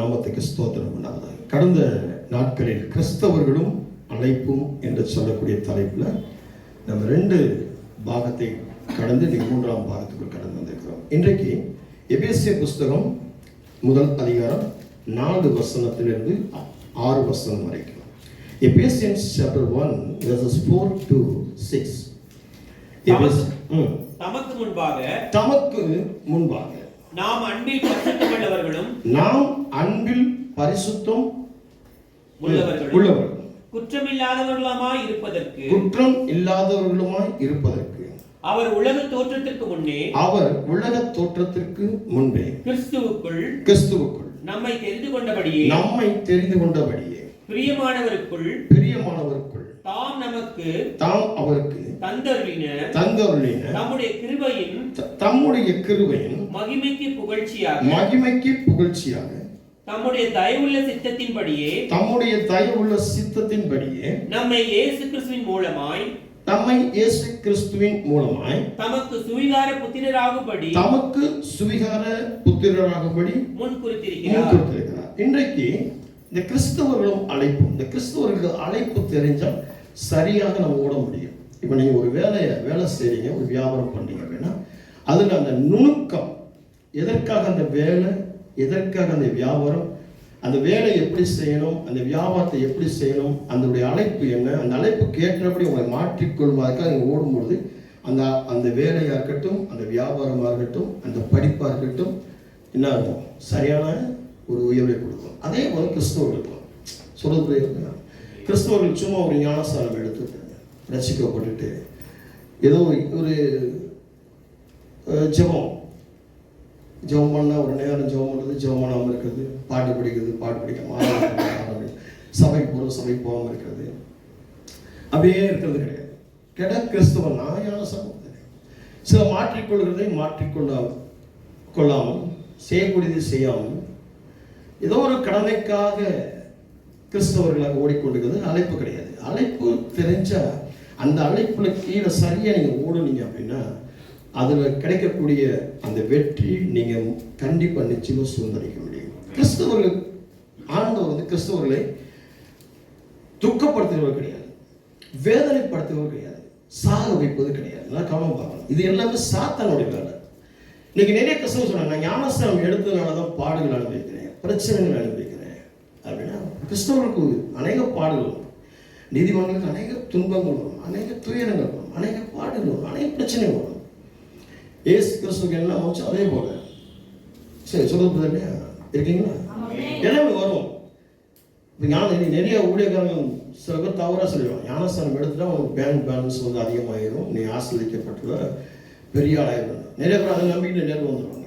நாமத்துக்கு ஸ்தோத்திரம் உண்டாவதாக. கடந்த நாட்களில் கிறிஸ்தவர்களும் அழைப்பும் என்று சொல்லக்கூடிய தலைப்பில் நம்ம 2 பாகத்தை கடந்து 3ஆம் பாகத்துக்குள் கடந்து வந்திருக்கிறோம். இன்றைக்கு எபேசியர் புஸ்தகம் 1 அதிகாரம் 4 வசனத்திலிருந்து 6 வசனம் வரைக்கும். Ephesians chapter 1 verses 4 to 6. தமக்கு முன்பாக நாம் அன்பில் பரிசுத்தம் உள்ளவர்களும் குற்றமில்லாதவர்களுமாய் இருப்பதற்கு அவர் உலக தோற்றத்திற்கு முன்பே கிறிஸ்துவுக்குள் நம்மை தெரிந்து கொண்டபடியே பிரியமானவருக்குள் தாம் அவருக்கு தந்தருளின தம்முடைய கிருபையின் மகிமைக்கு புகழ்ச்சியாக தம்முடைய தயவுள்ள சித்தத்தின்படியே நம்மை இயேசு கிறிஸ்துவின் மூலமாய் தமக்கு சுவிகார புத்திரராகும்படி முன் குறித்திருக்கிறார். இன்றைக்கு இந்த கிறிஸ்தவர்களும் அழைப்பும், இந்த கிறிஸ்தவர்களுக்கு அழைப்பு தெரிஞ்சால் சரியாக நம்ம ஓட முடியும். இப்போ நீங்கள் ஒரு வேலை செய்றீங்க, ஒரு வியாபாரம் பண்ணீங்க அப்படின்னா அதில் அந்த நுணுக்கம், எதற்காக அந்த வேலை, எதற்காக அந்த வியாபாரம், அந்த வேலை எப்படி செய்யணும், அந்த வியாபாரத்தை எப்படி செய்யணும், அதனுடைய அழைப்பு என்ன, அந்த அழைப்புக்கு ஏற்றபடி உங்களை மாற்றிக்கொள்வதற்காக நீங்கள் ஓடும்பொழுது அந்த வேலையாக இருக்கட்டும், அந்த வியாபாரமாக இருக்கட்டும், அந்த படிப்பாக இருக்கட்டும், என்ன ஆகும், சரியான ஒரு உயர்வை கொடுக்கும். அதே போல கிறிஸ்தவர்களுக்கும் சொல்றது, கிறிஸ்தவர்கள் சும்மா ஒரு ஞானஸ்தானம் எடுத்துட்டு ரசிக்கப்பட்டுட்டு ஏதோ ஒரு ஜெபம் பண்ணால் ஒரு நேரம் ஜெபம் பண்ணுறது, ஜெபம் பண்ணாமல் இருக்கிறது, பாட்டு படிக்காமல் சபைக்கு போகாமல் இருக்கிறது, அப்படியே இருக்கிறது கிடையாது. கிறிஸ்தவன்னா ஞானஸ்தானம் சில மாற்றிக்கொள்ளாமல் செய்யக்கூடியது செய்யாமல் ஏதோ ஒரு கடமைக்காக கிறிஸ்தவர்களாக ஓடிக்கொண்டிருக்கிறது அழைப்பு கிடையாது. அழைப்பு தெரிஞ்சா அந்த அழைப்புல கீழே சரியா நீங்க ஓடுனீங்க அப்படின்னா அதில் கிடைக்கக்கூடிய அந்த வெற்றி நீங்க கண்டிப்பா நிச்சயமா சுதந்திரிக்க முடியும். கிறிஸ்தவர்கள், ஆண்டவர் கிறிஸ்தவர்களை துக்கப்படுத்துகிறவர் கிடையாது, வேதனைப்படுத்துகிறவர் கிடையாது, சாக வைப்பது கிடையாது. நல்லா கவனம் பார்க்கணும். இது எல்லாமே சாத்தானுடைய வேலை. இன்னைக்கு நிறைய கிறிஸ்தவர்கள் சொன்னாங்க, நான் ஞானஸ்தானம் எடுத்ததுனாலதான் பாடுகள் அனுபவிக்கிறேன், பிரச்சனைகள் அனுபவிக்கிறேன் அப்படின்னா, கிறிஸ்தவர்களுக்கு அநேக பாடுகள் வரும், நீதிமன்றங்களுக்கு அநேக துன்பங்கள் வரும், அநேக துயரங்கள் வரும், அநேக பாடுகள் வரும், அநேக பிரச்சனைகள் வரும். ஏசு கிறிஸ்துவுக்கு என்ன ஆச்சு அதே போல. சரி, சொல்றது இல்லையா, இருக்கீங்களா? எல்லாமே வரும். நிறைய ஊழியக்காரங்க சில பேர் தவறாக சொல்லிடுவாங்க, ஞானஸ்தானம் எடுத்துட்டா உனக்கு பேங்க் பேலன்ஸ் அதிகமாகிடும், நீ ஆசிரியப்பட்டுள்ள பெரிய ஆளாயிடும். நிறைய பேர் அதை நம்பிக்கிட்டு நேரம் வந்துடுவாங்க.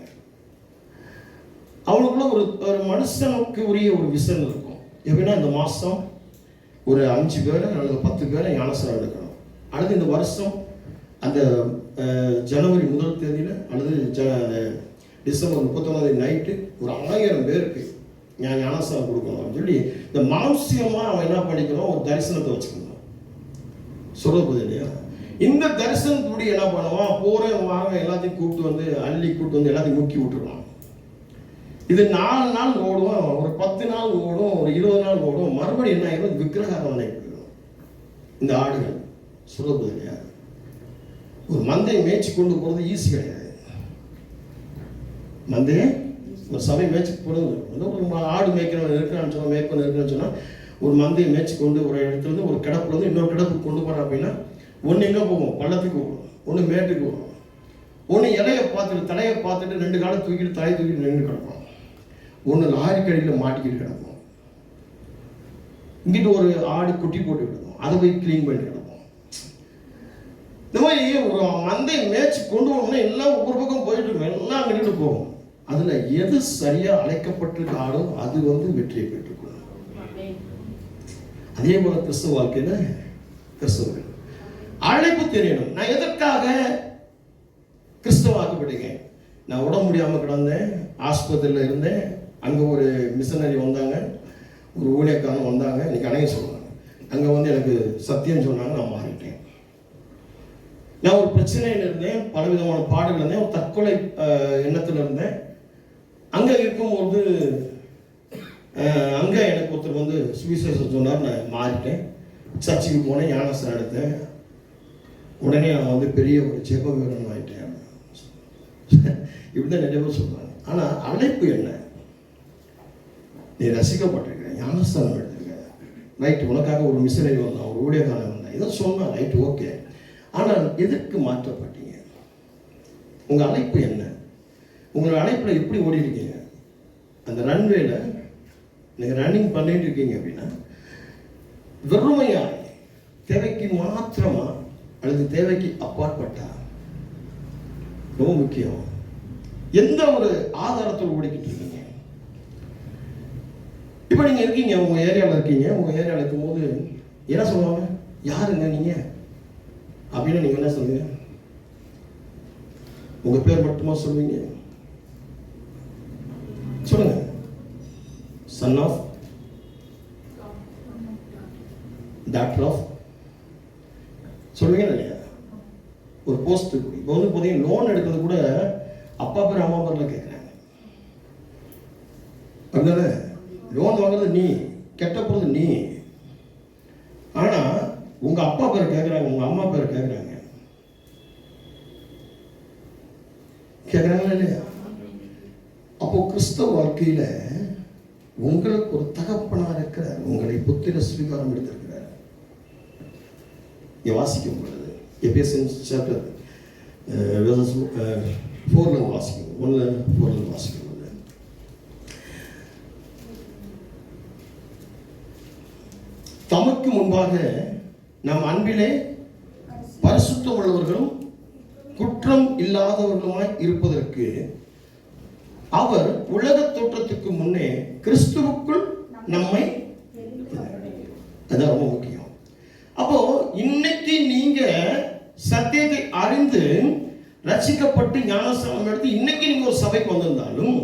அவனுக்குள்ள ஒரு மனுஷனுக்கு உரிய ஒரு விஷயம் இருக்கும். எப்படின்னா, இந்த மாதம் ஒரு 5 பேரை அல்லது 10 பேரை ஞானஸ்தானம் எடுக்கணும். அடுத்து இந்த வருஷம் அந்த ஜனவரி 1 தேதியில் அல்லது டிசம்பர் 31 நைட்டு ஒரு 1000 பேருக்கு ஞானஸ்தானம் கொடுக்கணும் அப்படின்னு சொல்லி இந்த மானசியமாக அவன் என்ன பண்ணிக்கணும், ஒரு தரிசனத்தை வச்சுக்கணும். சொல்றது இல்லையா? இந்த தரிசனத்துடைய என்ன பண்ணுவான், போறேன் வாங்க எல்லாத்தையும் கூப்பிட்டு வந்து எல்லாத்தையும் முக்கி விட்டுருவான். இது 4 நாள் ஓடும், ஒரு 10 நாள் ஓடும், ஒரு 20 நாள் ஓடும், மறுபடியும் என்ன ஆகிடும், விக்கிரகாரவனை போயிடும். இந்த ஆடுகள் சொல்றது இல்லையா? ஒரு மந்தையை மேய்ச்சி கொண்டு போகிறது ஈஸி கிடையாது. மந்தையை ஒரு சபை மேய்ச்சி போடுறது, ஒரு ஆடு மேய்க்கிறவன் இருக்கிறான்னு சொன்னால், மேய்ப்பன் இருக்கிறான்னு சொன்னால், ஒரு மந்தையை மேய்ச்சி கொண்டு ஒரு இடத்துல இருந்து ஒரு கிடப்புல இருந்து இன்னொரு கிடப்புக்கு கொண்டு போகிறான் அப்படின்னா, ஒன்று எங்கே போகும், பள்ளத்துக்கு போகும், ஒன்று மேட்டுக்கு போகும், ஒன்று தலையை பார்த்துட்டு 2 காலை தூக்கிட்டு தலையை தூக்கிட்டு நின்று கிடக்கும், ஒன்று லாரி கடையில் மாட்டிக்கிட்டு கிடக்கும், இங்கிட்டு ஒரு ஆடு குட்டி போட்டு கிடக்கும், அதை போய் கிளீன் பண்ணி கிடக்கும். இந்த மாதிரி ஒரு மந்தையை மேய்ச்சி கொண்டு போகணும்னா எல்லாம் ஒவ்வொரு பக்கம் போயிட்டு இருக்கும், எல்லாம் அங்கிட்டு போகும். அதுல எது சரியா அழைக்கப்பட்டிருக்க ஆடோ அது வெற்றியை பெற்றுக்கொள்ளும். அதே போல கிறிஸ்தவ வாழ்க்கையில கிறிஸ்தவர்கள் அழைப்பு தெரியணும். நான் எதற்காக கிறிஸ்தவாக்கப்பட்டீங்க? நான் உடம்பு முடியாம கிடந்தேன், ஆஸ்பத்திரியில் இருந்தேன், அங்கே ஒரு மிஷனரி வந்தாங்க, ஒரு ஊழியக்காரன் வந்தாங்க, இன்னைக்கு அணைய சொல்லுவாங்க, அங்கே எனக்கு சத்தியம் சொன்னாங்க, நான் மாறிட்டேன். நான் ஒரு பிரச்சனையில் இருந்தேன், பலவிதமான பாடுகள் இருந்தேன், ஒரு தற்கொலை எண்ணத்தில் இருந்தேன். அங்கே இருக்கும்போது சுவிசேஷம் சொன்னார். நான் மாறிட்டேன், சர்ச்சுக்கு போனேன், ஞானஸ்தானம் எடுத்தேன், உடனே நான் வந்து பெரிய ஒரு ஜெப வீரன் ஆகிட்டேன். இப்படிதான் நிறைய பேர் சொல்கிறாங்க. ஆனால் அழைப்பு என்ன? நீ ரசிக்கப்பட்டிருக்க, ஞானஸ்தானம் எடுத்திருக்க, ரைட்டு, உனக்காக ஒரு மிஷனரி வந்தான், ஒரு ஊழியக்காரன் வந்தான், இதை சொன்னால் ரைட்டு, ஓகே. ஆனால் எதற்கு மாற்றப்பட்டீங்க? உங்கள் அழைப்பு என்ன? உங்கள் அழைப்பில் எப்படி ஓடி இருக்கீங்க? அந்த ரன்வேல நீங்கள் ரன்னிங் பண்ணிட்டு இருக்கீங்க அப்படின்னா வெறுமையா தேவைக்கு மாத்திரமா அல்லது தேவைக்கு அப்பாற்பட்டா? ரொம்ப முக்கியம். எந்த ஒரு ஆதாரத்தோடு ஓடிக்கிட்டு இருக்கீங்க? இப்போ நீங்கள் இருக்கீங்க, உங்கள் ஏரியாவில் இருக்கீங்க, உங்கள் ஏரியாவில் இருக்கும்போது என்ன சொல்லுவாங்க? யாருங்க நீங்கள் அப்படின்னு நீங்கள் என்ன சொல்லுவீங்க? உங்கள் பேர் மட்டுமா சொல்லுவீங்க? சொல்லுங்க. சன் ஆஃப், டாக்டர் ஆஃப் சொல்லுவீங்க இல்லையா? ஒரு போஸ்ட் இப்போ வந்து பார்த்தீங்கன்னா லோன் எடுக்கிறது கூட அப்பா பேர் அம்மா பேரில் கேட்குறாங்க. அப்படிதானே? லோன் வாங்குறது நீ, கெட்ட போகிறது நீ. ஆனால் உங்கள் அப்பா பேர் கேட்குறாங்க, உங்கள் அம்மா பேர் கேட்குறாங்க. கேட்குறாங்களா இல்லையா? அப்போ கிறிஸ்தவ வாழ்க்கையில் உங்களுக்கு ஒரு தகப்பனாக இருக்கிறார், உங்களை புத்திர ஸ்வீகாரம் எடுத்திருக்கிறார். இங்கே வாசிக்கும் பொழுது எபேசியன்ஸ் சாப்டர் 4 வாசிக்கும், 1-4 வாசிக்கும் பொழுது தமக்கு முன்பாக நம் அன்பிலே பரிசுத்தம் உள்ளவர்களும் குற்றம் இல்லாதவர்களுமாய் இருப்பதற்கு அவர் உலக தோற்றத்துக்கு முன்னே கிறிஸ்துவுக்குள் நம்மை, அதான் ரொம்ப முக்கியம். அப்போ இன்னைக்கு நீங்க சத்தியத்தை அறிந்து ரட்சிக்கப்பட்டு ஞானஸ்நானம் எடுத்து இன்னைக்கு நீங்க ஒரு சபைக்கு வந்திருந்தாலும்,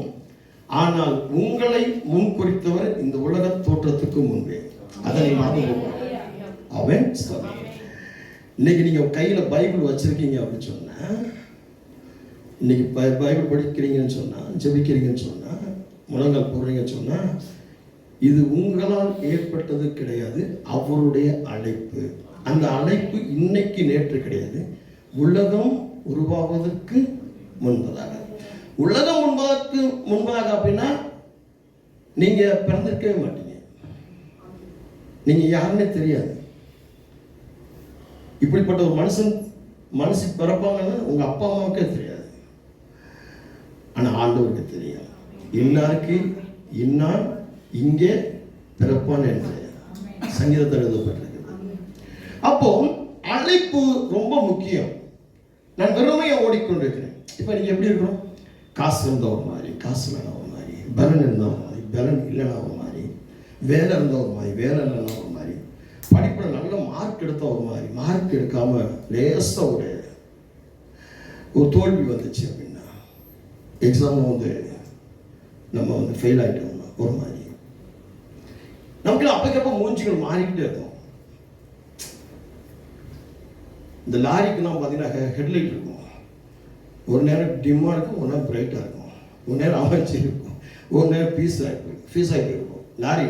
ஆனால் உங்களை முன் குறித்தவர் இந்த உலக தோற்றத்துக்கு முன்பே. அதை அவன் இன்னைக்கு நீங்க கையில பைபிள் வச்சிருக்கீங்க அப்படின்னு சொன்னா, இன்னைக்கு பைபிள் படிக்கிறீங்கன்னு சொன்னா, ஜெபிக்கிறீங்கன்னு சொன்னா, முழங்கால் போடுறீங்கன்னு சொன்னா, இது உங்களால் ஏற்பட்டது கிடையாது, அவருடைய அழைப்பு. அந்த அழைப்பு இன்னைக்கு நேற்று கிடையாது, உலகம் உருவாவதற்கு முன்பதாக. உலகம் முன்பதாக அப்படின்னா நீங்க பிறந்திருக்கவே மாட்டீங்க, நீங்க யாருன்னே தெரியாது. இப்படிப்பட்ட ஒரு மனுஷன் பிறப்பாங்கன்னு உங்க அப்பா அம்மாவுக்கே தெரியாது, ஆனா ஆண்டவருக்கு தெரியும். எல்லாருக்கு இன்னான் இங்கே பிறப்பான் என்று சங்கீதத்தில் எழுதப்பட்டிருக்கிறது. அப்போ அழைப்பு ரொம்ப முக்கியம். நான் வெறுமையை ஓடிக்கொண்டிருக்கிறேன். இப்ப நீங்க எப்படி இருக்கணும்? காசு இருந்த ஒரு மாதிரி, காசு இல்லைனா ஒரு மாதிரி, பலன் இருந்த ஒரு மாதிரி, பலன் இல்லைனா ஒரு மாதிரி, வேலை இருந்த ஒரு மாதிரி, வேலை இல்லைனா ஒரு மாதிரி, படிப்பில் நல்ல மார்க் எடுத்த ஒரு மாதிரி, மார்க் எடுக்காம லேசா ஒரு தோல்வி வந்துச்சு அப்படின்னா, எக்ஸாம் வந்து நம்ம வந்து ஃபெயில் ஆகிட்டோம்னா ஒரு மாதிரி, நமக்கு அப்பக்கப்போ மூஞ்சிகள் மாறிக்கிட்டே இருக்கும். இந்த லாரிக்கெல்லாம் பார்த்தீங்கன்னா ஹெட்லைட் இருக்கும், ஒரு நேரம் டிம்மாக இருக்கும், ஒரு நேரம் பிரைட்டாக இருக்கும், ஒரு நேரம் அமைச்சு இருக்கும், ஒரு நேரம் ஃபீஸ் ஆகி இருக்கும். லாரி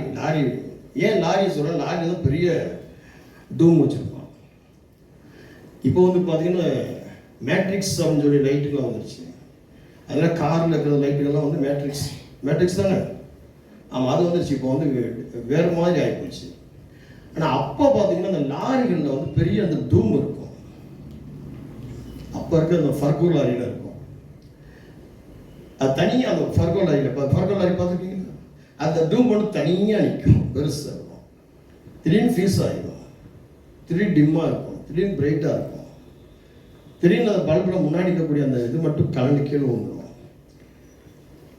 ஏன் லாரி சொல்கிறேன்? லாரி தான் பெரிய டூம் வச்சுருப்பான். இப்போ வந்து பார்த்தீங்கன்னா மேட்ரிக்ஸ் அப்படின்னு சொல்லி லைட்டுக்கெலாம் வந்துருச்சு. அதனால் காரில் இருக்கிற லைட்டுகள்லாம் வந்து மேட்ரிக்ஸ் தானே? ஆமாம், அது வந்துருச்சு. இப்போ வந்து வேறு மாதிரி ஆகிப்போச்சு. ஆனால் அப்போ பார்த்தீங்கன்னா அந்த லாரிகளில் வந்து பெரிய அந்த டூம் இருக்கும். அப்போ இருக்க அந்த ஃபர்கோ லாரியில் இருக்கும். அது தனியாக அந்த ஃபர்கோ லாரி பார்த்துருக்கீங்க? அந்த டூம் மட்டும் தனியாக நிற்கும், பெருசாக இருக்கும். திடீர்னு ஃபீஸ் ஆகிடும், திடீர்னு டிம்மாக இருக்கும், திடீர்னு பிரைட்டாக இருக்கும், திடீர்னு அந்த பல்பில் முன்னாடி இருக்கக்கூடிய அந்த இது மட்டும் கலந்து கீழே வந்துடும்.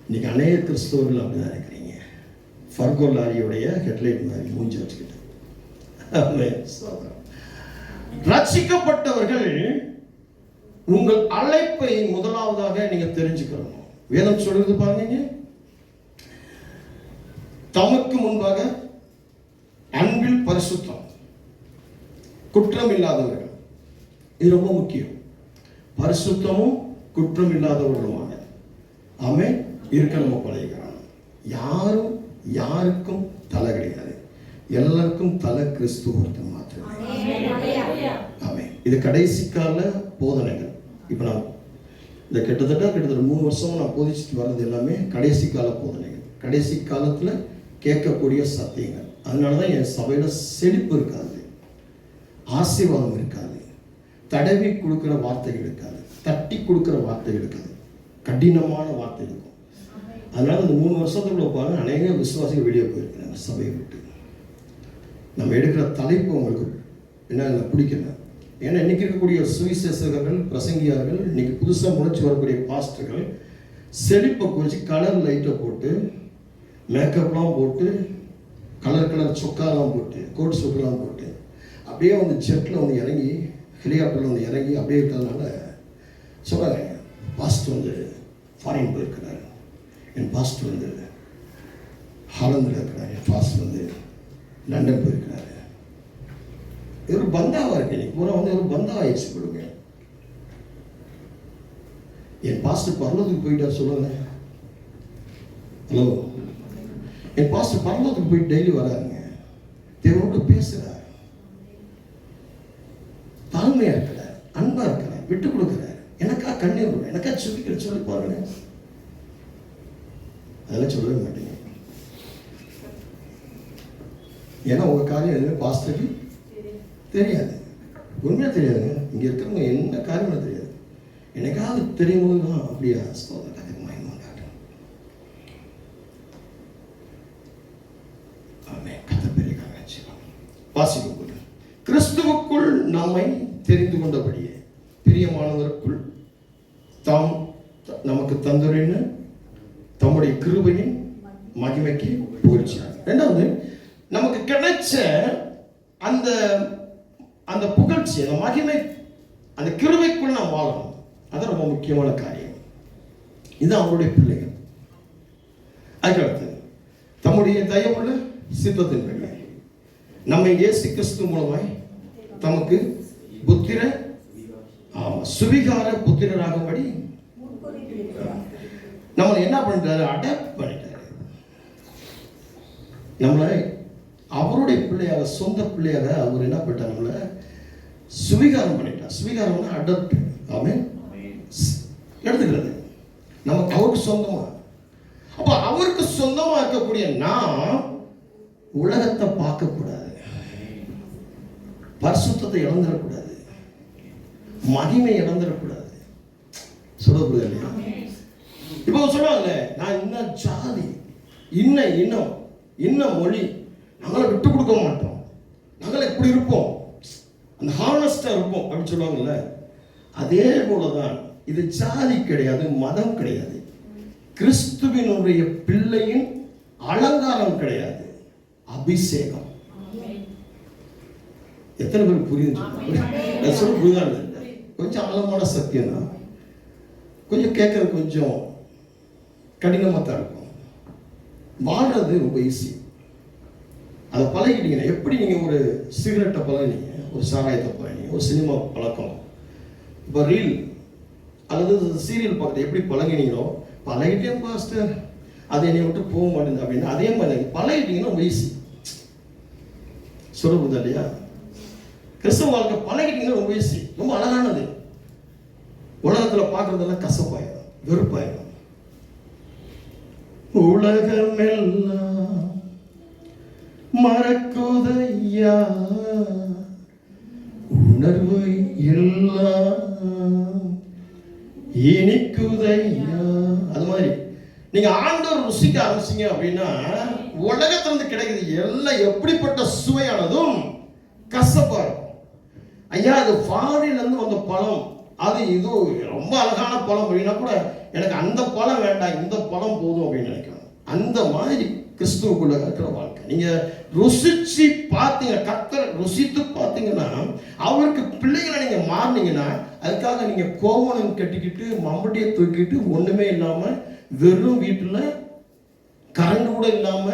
இன்னைக்கு அநேக கிறிஸ்தவர்கள் அப்படிதான் இருக்கிறீங்க, ஃபர்கோ லாரியோடைய ஹெட்லைட் மாதிரி மூஞ்சி வச்சுக்கிட்டு. ரட்சிக்கப்பட்டவர்கள் உங்கள் அழைப்பை முதலாவதாக நீங்க தெரிஞ்சுக்கணும். வேதம் சொல்றது பாருங்க, தமக்கு முன்பாக அன்பில் பரிசுத்தம், குற்றம் இல்லாதவர்கள். இது ரொம்ப முக்கியம். பரிசுத்தமும் குற்றம் இல்லாதவர்களுமான ஆமே இருக்க நம்ம பழகிக்கிறோம். யாரும் யாருக்கும் தலை கிடையாது. எல்லாருக்கும் தலை கிறிஸ்து ஒருத்தன் மாத்திரமே. ஆமென். இது கடைசி கால போதனைகள். இப்போ நான் இந்த கிட்டத்தட்ட 3 வருஷமா நான் போதிச்சுட்டு வர்றது எல்லாமே கடைசி கால போதனைகள், கடைசி காலத்துல கேட்கக்கூடிய சத்தியங்கள். அதனாலதான் என் சபையில செழிப்பு இருக்காது, ஆசீர்வாதம் இருக்காது, தடவி கொடுக்கிற வார்த்தைகள் இருக்காது, தட்டி கொடுக்கிற வார்த்தைகள் இருக்காது, கடினமான வார்த்தை இருக்கும். அதனால இந்த 3 வருஷத்துக்குள்ள பாருங்க அநேக விசுவாசிகள் வெளியே போயிருக்கிறாங்க சபையை விட்டு. நம்ம எடுக்கிற தலைப்பு உங்களுக்கு என்ன பிடிக்கல. ஏன்னா இன்னைக்கு இருக்கக்கூடிய சுவிசேஷகர்கள், பிரசங்கியார்கள், இன்னைக்கு புதுசாக முளைச்சி வரக்கூடிய பாஸ்டர்கள் செழிப்பை குறித்து கலர் லைட்டை போட்டு, மேக்கப்லாம் போட்டு, கலர் சொக்காலாம் போட்டு, கோட் சூட்லாம் போட்டு, அப்படியே வந்து ஜெட்டில் வந்து இறங்கி, ஹெலிகாப்டரில் வந்து இறங்கி அப்படியே இருக்கிறதுனால சொல்கிறாங்க, பாஸ்டர் வந்து ஃபாரின் போயிருக்கிறார், என் பாஸ்டர் வந்து ஹாலந்தில் இருக்கிறார், என் பாஸ்டர் வந்து லண்டன் போயிருக்கிறாரு. இது ஒரு பந்தாவா இருக்கு. இன்னைக்கு பூரா வந்து ஒரு பந்தாவா ஆயிடுச்சு கொடுங்க. என் பாஸ்டர் பரலோகத்துக்கு போயிட்டார் சொல்லுங்க. ஹலோ, என் பாஸ்டர் பரலோகத்துக்கு போயிட்டு டெய்லி வராருங்க, தேவனோட பேசுறாரு, தாழ்மையா இருக்கிறார், அன்பா இருக்கிறார், விட்டு கொடுக்கிறார், எனக்கா கண்ணீர் விட, எனக்கா சொல்லிக்கிற சொல்லி பாருங்க. அதெல்லாம் சொல்லவே மாட்டீங்க. ஏன்னா உங்க காரியம் எதுவுமே பாஸ்டருக்கு தெரியாது, உண்மையா தெரியாதுங்க. இங்க இருக்கிறவங்க என்ன காரியமும் தெரியாது. எனக்காவது தெரியும் போது தான் அப்படியா வாசிக்கும் போது கிறிஸ்துவுக்குள் நம்மை தெரிந்து கொண்டபடியே பிரியமானவருக்குள் தாம் நமக்கு தந்துரைன்னு தம்முடைய கிருபையின் மகிமைக்கு புகழ்ச்சியார். இரண்டாவது, நமக்கு கிடைச்ச அந்த அந்த புகழ்ச்சி, அந்த மகிமை, அந்த கிருபைக்குள் நாம் வாழணும். அது ரொம்ப முக்கியமான காரியம். இது அவருடைய பிள்ளைகள். அதுக்கடுத்து தம்முடைய தயவுள்ள சித்தத்தின் பிள்ளை நம்மை இயேசு கிறிஸ்து மூலமாய் தமக்கு புத்திர சுவிகார புத்திரராகும்படி நம்மளை என்ன பண்ணிட்டாரு, அடாப்ட் பண்ணிட்டாரு. நம்மளை அவருடைய பிள்ளையாக, சொந்த பிள்ளையாக அவர் என்ன பண்ணிட்டார், நம்மளை சுவிகாரம் பண்ணிட்டார். சுவிகாரம்னா அடாப்ட். ஆமென். எடுத்துக்கிறது நமக்கு அவருக்கு சொந்தமா. அப்ப அவருக்கு சொந்தமா இருக்கக்கூடிய நாம் உலகத்தை பார்க்க கூடாது, பரிசுத்தத்தை இழந்துடக்கூடாது, மகிமை இழந்துடக்கூடாது. சொல்லக்கூடாது இல்லையா? இப்போ சொல்லுவாங்க, நான் இன்னும் ஜாதி, இன்னும் மொழி நாங்கள விட்டு கொடுக்க மாட்டோம், நாங்கள இப்படி இருப்போம், அந்த ஹானஸ்டா இருப்போம் அப்படின்னு சொல்லுவாங்கல்ல. அதே போலதான் இது ஜாதி கிடையாது, மதம் கிடையாது, கிறிஸ்துவினுடைய பிள்ளையின் அலங்காரம் கிடையாது, அபிஷேகம். எத்தனை பேர் புரியுது சொல்ல புரியுதான்? கொஞ்சம் ஆழமான சத்தியம் தான், கொஞ்சம் கேட்கறது கொஞ்சம் கடினமாக தான் இருக்கும். வாழ்றது ரொம்ப ஈஸி. அதை பழகிட்டீங்கன்னா, எப்படி நீங்கள் ஒரு சிகரெட்டை பழகினீங்க, ஒரு சாராயத்தை பழகினீங்க, ஒரு சினிமா பழக்கம், இப்போ ரீல் அல்லது சீரியல் பார்க்குறது எப்படி பழகினீங்களோ, பழகிட்டேன் பாஸ்டர் அது என்னை விட்டு போக மாட்டேங்குது அப்படின்னா, அதே மாதிரி பழகிட்டீங்கன்னா ரொம்ப ஈஸி. சொல்லுறது இல்லையா? கிறிஸ்தவ வாழ்க்கை பழகிட்டீங்கன்னா ரொம்ப ஈஸி, ரொம்ப அழகானது. உலகத்தில் பார்க்குறதெல்லாம் கசப்பாயிடும், வெறுப்பாயிடும். உலகமெல்லாம் மறக்குதையா, உணர்வு எல்லாம் இனிக்குதையா. அது மாதிரி நீங்க ஆண்டவர் ருசிக்க ஆரம்பிச்சீங்க அப்படின்னா, உலகத்துல இருந்து கிடைக்குது எல்லாம் எப்படிப்பட்ட சுவையானதும் கசப்பா இருக்கும். ஐயா, அது ஃபாரின்ல இருந்து வந்த பழம், அது இது ரொம்ப அழகான பழம் அப்படின்னா கூட எனக்கு அந்த பழம் வேண்டாம், இந்த பழம் போதும் அப்படின்னு நினைக்கணும். அந்த மாதிரி கிறிஸ்துவுக்குள்ள இருக்கிற வாழ்க்கை நீங்க ருசிச்சு பார்த்தீங்க, கர்த்தரை ருசித்து பார்த்தீங்கன்னா, அவருக்கு பிள்ளைகளை நீங்க மாறினீங்கன்னா, அதுக்காக நீங்க கோவணம் கட்டிக்கிட்டு மம்பட்டியை தூக்கிட்டு ஒண்ணுமே இல்லாம வெறும் வீட்டுல கரண்ட் கூட இல்லாம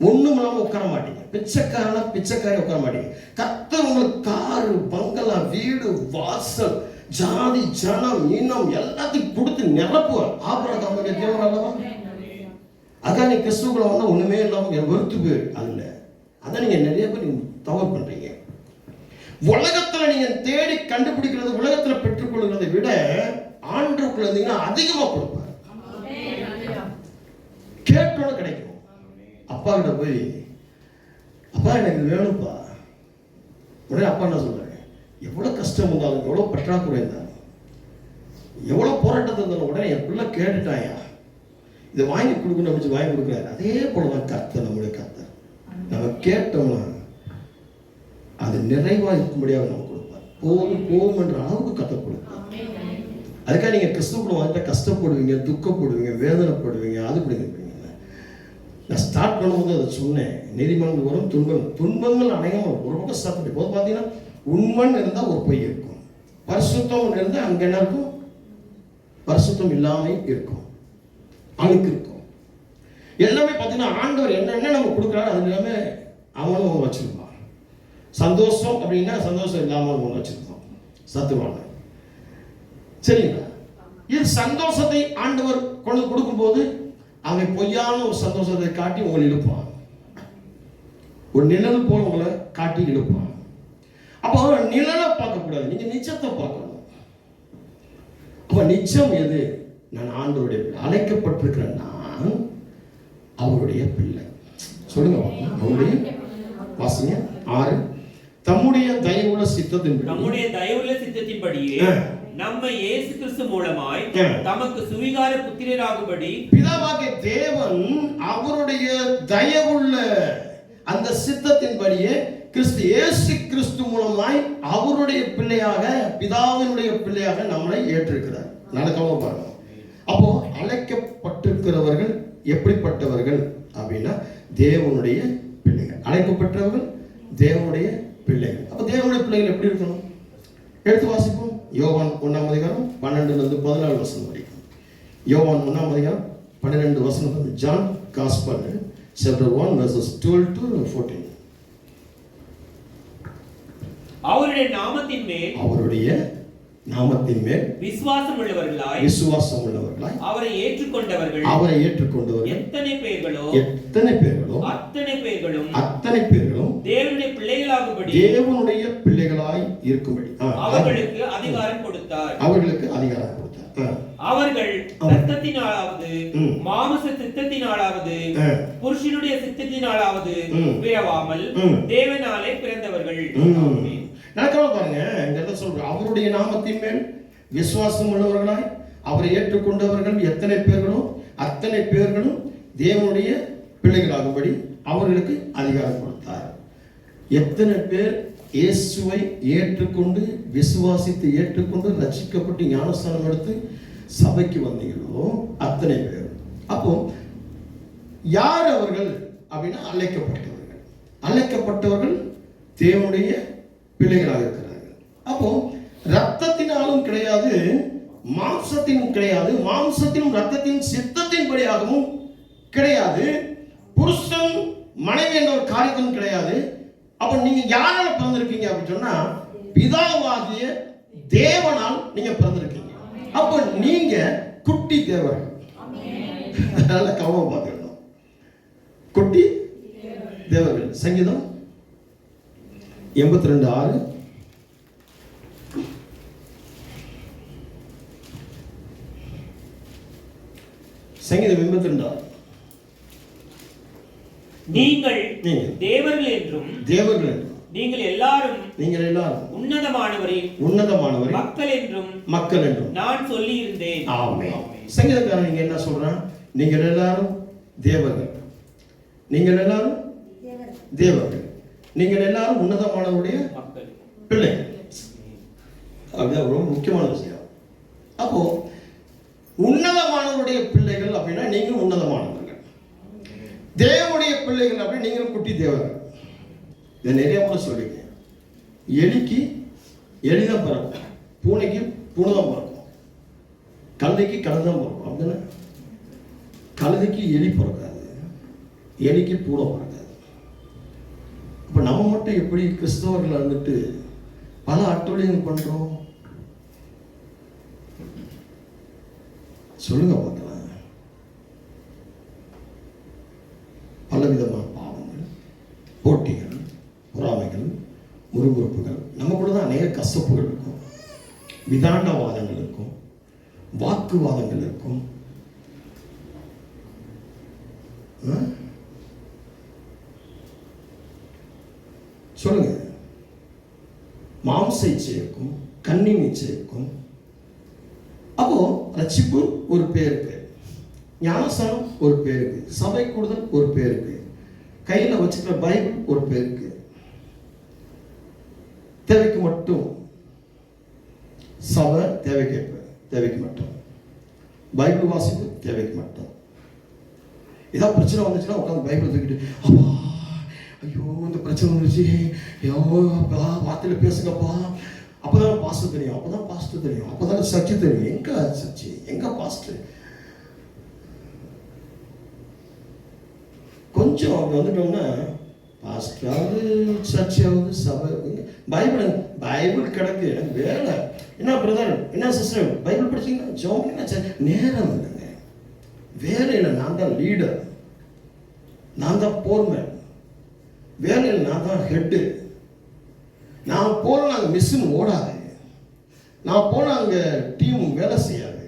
ஒண்ணும் இல்லாம உட்கார மாட்டீங்க. பிச்சைக்காரி உட்கார மாட்டீங்க. கர்த்தர் உங்களுக்கு காரு, பங்களா, வீடு, வாசல், ஜாதி, ஜனம், இனம் எல்லாத்தையும் கொடுத்து நிரப்புவார். ஆபிரகாமுடைய தேவன் அல்லவா? அதான் நீ கிறிஸ்துவுக்குள்ள வந்தா ஒண்ணுமே இல்லாம வெறுத்து போயிரு. அதுல அதை நீங்க நிறைய பேர் நீங்க தவறு பண்றீங்க. உலகத்துல நீங்க தேடி கண்டுபிடிக்கிறது, உலகத்துல பெற்றுக்கொள்கிறதை விட ஆண்டவருக்குள்ள இருந்தீங்கன்னா அதிகமா கொடுப்பார். கேட்டோட கிடைக்கும். அப்பா கிட்ட போய் அப்பா எனக்கு இது வேணும்ப்பா, உடனே அப்பா என்ன சொல்றாங்க, எவ்வளவு கஷ்டம் இருந்தாலும் எவ்வளவு பற்றாக்குறை இருந்தாலும் எவ்வளவு போராட்டத்தில் இருந்தாலும் உடனே என் பிள்ளை கேட்டுட்டாயா இதை வாங்கி கொடுக்கணும் அப்படின்னு வாங்கி கொடுக்குறாரு. அதே போலதான் கர்த்தர், நம்முடைய கர்த்தர் நம்ம கேட்டோம்னா அது நிறைவா இருக்கும்படியாக நம்ம கொடுப்பார். போதும் போதும் என்ற அளவுக்கு கர்த்தர் கொடுப்பார். அதுக்காக நீங்க கிறிஸ்துக்குள்ள வந்துட்டு கஷ்டப்படுவீங்க, துக்கப்படுவீங்க, வேதனைப்படுவீங்க, அது பிடிங்க. நான் ஸ்டார்ட் பண்ணும்போது அதை சொன்னேன், நீதிமன்றம் வரும் துன்பங்கள் அநேகமாக ஒரு பக்கம் ஸ்டார்ட் பண்ணி போது பார்த்தீங்கன்னா உண்மன் இருந்தால் ஒரு பொய் இருக்கும், பரிசுத்தம் இருந்தால் அங்கே என்ன இருக்கும், பரிசுத்தம் இல்லாமல் இருக்கும், அழுக்கு இருக்கும். எல்லாமே பார்த்தீங்கன்னா ஆண்டவர் என்னென்ன நம்ம கொடுக்குறாரு அது எல்லாமே அவனும் ஒன்று வச்சிருப்பான். சந்தோஷம் அப்படின்னா சந்தோஷம் இல்லாமல் ஒன்று வச்சிருப்பான், சத்துவான. சரிங்களா? இது சந்தோஷத்தை ஆண்டவர் கொண்டு கொடுக்கும்போது அவன் பொய்யான ஒரு சந்தோஷத்தை காட்டி உங்களை இழுப்பான், ஒரு நிழல் போல உங்களை காட்டி இழுப்பான். அப்போ நிழலை பார்க்கக்கூடாது, நீங்க நிச்சயத்தை பார்க்கணும். அப்ப நிச்சயம் எது? நான் ஆண்டவருடைய அழைக்கப்பட்டிருக்கிற நான் அவருடைய பிள்ளை. சொல்லுங்க, அவருடைய வாசிங்க 6. தம்முடைய தயவுள்ள சித்தத்தின்படியே நம்ம இயேசு கிறிஸ்து மூலமாய் தமக்கு சுவிகார புத்திரராகும்படி பிதாவாகிய தேவன் அவருடைய தயவுள்ள அந்த சித்தத்தின்படியே கிறிஸ்து இயேசு கிறிஸ்து மூலமாய் அவருடைய பிள்ளையாக, பிதாவினுடைய பிள்ளையாக நம்மளை ஏற்றிருக்கிறார். நடக்காம பாருங்க. அப்போ அழைக்கப்பட்டிருக்கிறவர்கள் எப்படிப்பட்டவர்கள் அப்படின்னா தேவனுடைய பிள்ளைகள். அழைக்கப்பட்டவர்கள் தேவனுடைய பிள்ளைகள். அப்ப தேவனுடைய பிள்ளைகள் எப்படி இருக்கணும்? எடுத்து வாசிப்போம். யோவான் 1ஆம் அதிகாரம் 12-14 வசனம் வரைக்கும். யோவான் 1ஆம் அதிகாரம் 12 வசனம். John gospel chapter 1 verses 12 to 14. அவருடைய நாமத்தின் மேல் விசுவாசம் உள்ளவர்களாய் அவரை ஏற்றுக்கொண்டவர்கள் எத்தனை பேர்களோ அத்தனை பேர்களும் தேவனுடைய பிள்ளைகளாய் இருக்கும்படி அவர்களுக்கு அதிகாரம் கொடுத்தார். அவர்கள் இரத்தத்தினாலாவது மாம்ச சித்தத்தினாலாவது புருஷனுடைய சித்தத்தினாலாவது பிறவாமல் தேவனாலே பிறந்தவர்கள். நடக்காம பாருங்க, இந்த சொல்ற அவருடைய நாமத்தின் மேல் விசுவாசம் உள்ளவர்களாய் அவரை ஏற்றுக்கொண்டவர்கள் எத்தனை பேர்களும் அத்தனை பேர்களும் தேவனுடைய பிள்ளைகளாகும்படி அவர்களுக்கு அதிகாரம் கொடுத்தார். எத்தனை பேர் இயேசுவை ஏற்றுக்கொண்டு விசுவாசித்து ஏற்றுக்கொண்டு ரட்சிக்கப்பட்டு ஞானஸ்தானம் எடுத்து சபைக்கு வந்தீங்களோ அத்தனை பேர். அப்போ யார் அவர்கள் அப்படின்னா அழைக்கப்பட்டவர்கள் தேவனுடைய பிள்ளைகளாக இருக்கிறார்கள். அப்போ ரத்தத்தினாலும் கிடையாது, மாம்சத்தினும் கிடையாது, மாம்சத்தினும் ரத்தத்தின் சித்தத்தின்படியாகவும் கிடையாது, புருஷன் மனைவி என்ற ஒரு காரியத்திலும் கிடையாது. அப்ப நீங்க யாரால பிறந்திருக்கீங்க அப்படின்னு சொன்னா பிதாவாகிய தேவனால் நீங்க பிறந்திருக்கீங்க. அப்ப நீங்க குட்டி தேவர்கள். அதனால கவனம் பார்க்கணும், குட்டி தேவர்கள். சங்கீதம் 82:6. சங்கீதம் 82:6. நீங்கள் தேவர்கள் என்றும் நீங்கள் எல்லாரும் உன்னதமானவரே மக்கள் என்றும் நான் சொல்லி இருந்தேன். ஆமென். சங்கீதக்காரன் நீங்க என்ன சொல்றான்? நீங்கள் எல்லாரும் தேவர்கள், நீங்கள் எல்லாரும் உன்னதமானவருடைய பிள்ளைகள். அதுதான் ரொம்ப முக்கியமான விஷயம். அப்போ உன்னதமானவருடைய பிள்ளைகள் அப்படின்னா நீங்க உன்னதமானவர்கள், தேவனுடைய பிள்ளைகள் அப்படின்னு நீங்களும் குட்டி தேவர்கள். இதை நிறைய முறை சொல்லிங்க. எலிக்கு எலிதான் பிறக்கும், பூனைக்கு பூனை தான் பிறக்கும், கழுதைக்கு கழுதை தான் பிறக்கும். அப்படின்னா கழுதைக்கு எலி பிறக்காது, எலிக்கு பூனை பிறக்காது. இப்போ நம்ம மட்டும் எப்படி கிறிஸ்தவர்கள் இருந்துட்டு பல அட்டூழியம் பண்றோம்? சொல்லுங்க பார்க்கலாம். பலவிதமான பாவங்கள், போட்டிகள், விதாண்டவாதங்கள் இருக்கும், வாக்குவாதங்கள் இருக்கும். சொல்லுங்க. மாம்ச இச்சை இருக்கும், கண்ணின் இச்சை இருக்கும். அப்போ ரட்சிப்பு ஒரு பேருக்கு, ஞானஸ்தானம் ஒரு பேருக்கு, சபை கூடுதல் ஒரு பேருக்கு, கையில வச்சுக்கிற பைபிள் ஒரு பேருக்கு, தேவைக்கு மட்டும் சபை, தேவைக்கு மட்டும் பைபிள் வாசிப்பு, தேவைக்கு மட்டும். ஏதாவது பிரச்சனை வந்துச்சுன்னா உட்காந்து பைபிள் தூக்கிட்டு அப்பா ஐயோ இந்த பிரச்சனை வந்துருச்சு, ஐயோ அப்பா வார்த்தையில் பேசுங்கப்பா, அப்போதான் பாஸ்டர் தெரியும், அப்போதான் பாஸ்டர் தெரியும், அப்போதான் சர்ச்சை தெரியும். எங்க சர்ச்சை, எங்க பாஸ்டர்? கொஞ்சம் அவங்க வந்துட்டோம்னா பாஸ்டராவது, சர்ச்சையாவது, சபை, பைபிள் கிடக்கு, எனக்கு வேலை. என்ன பிரதர், என்ன சிஸ்டர், பைபிள் படிச்சீங்கன்னா ஜோம், நேரம் இல்லைங்க, வேலையில் நான் தான் லீடர், நான் தான் போர்மேன், வேலையில் நான் தான் ஹெட்டு. நான் போனால் அங்கே மிஷின் ஓடாது, நான் போனால் அங்கே டீம் வேலை செய்யாது,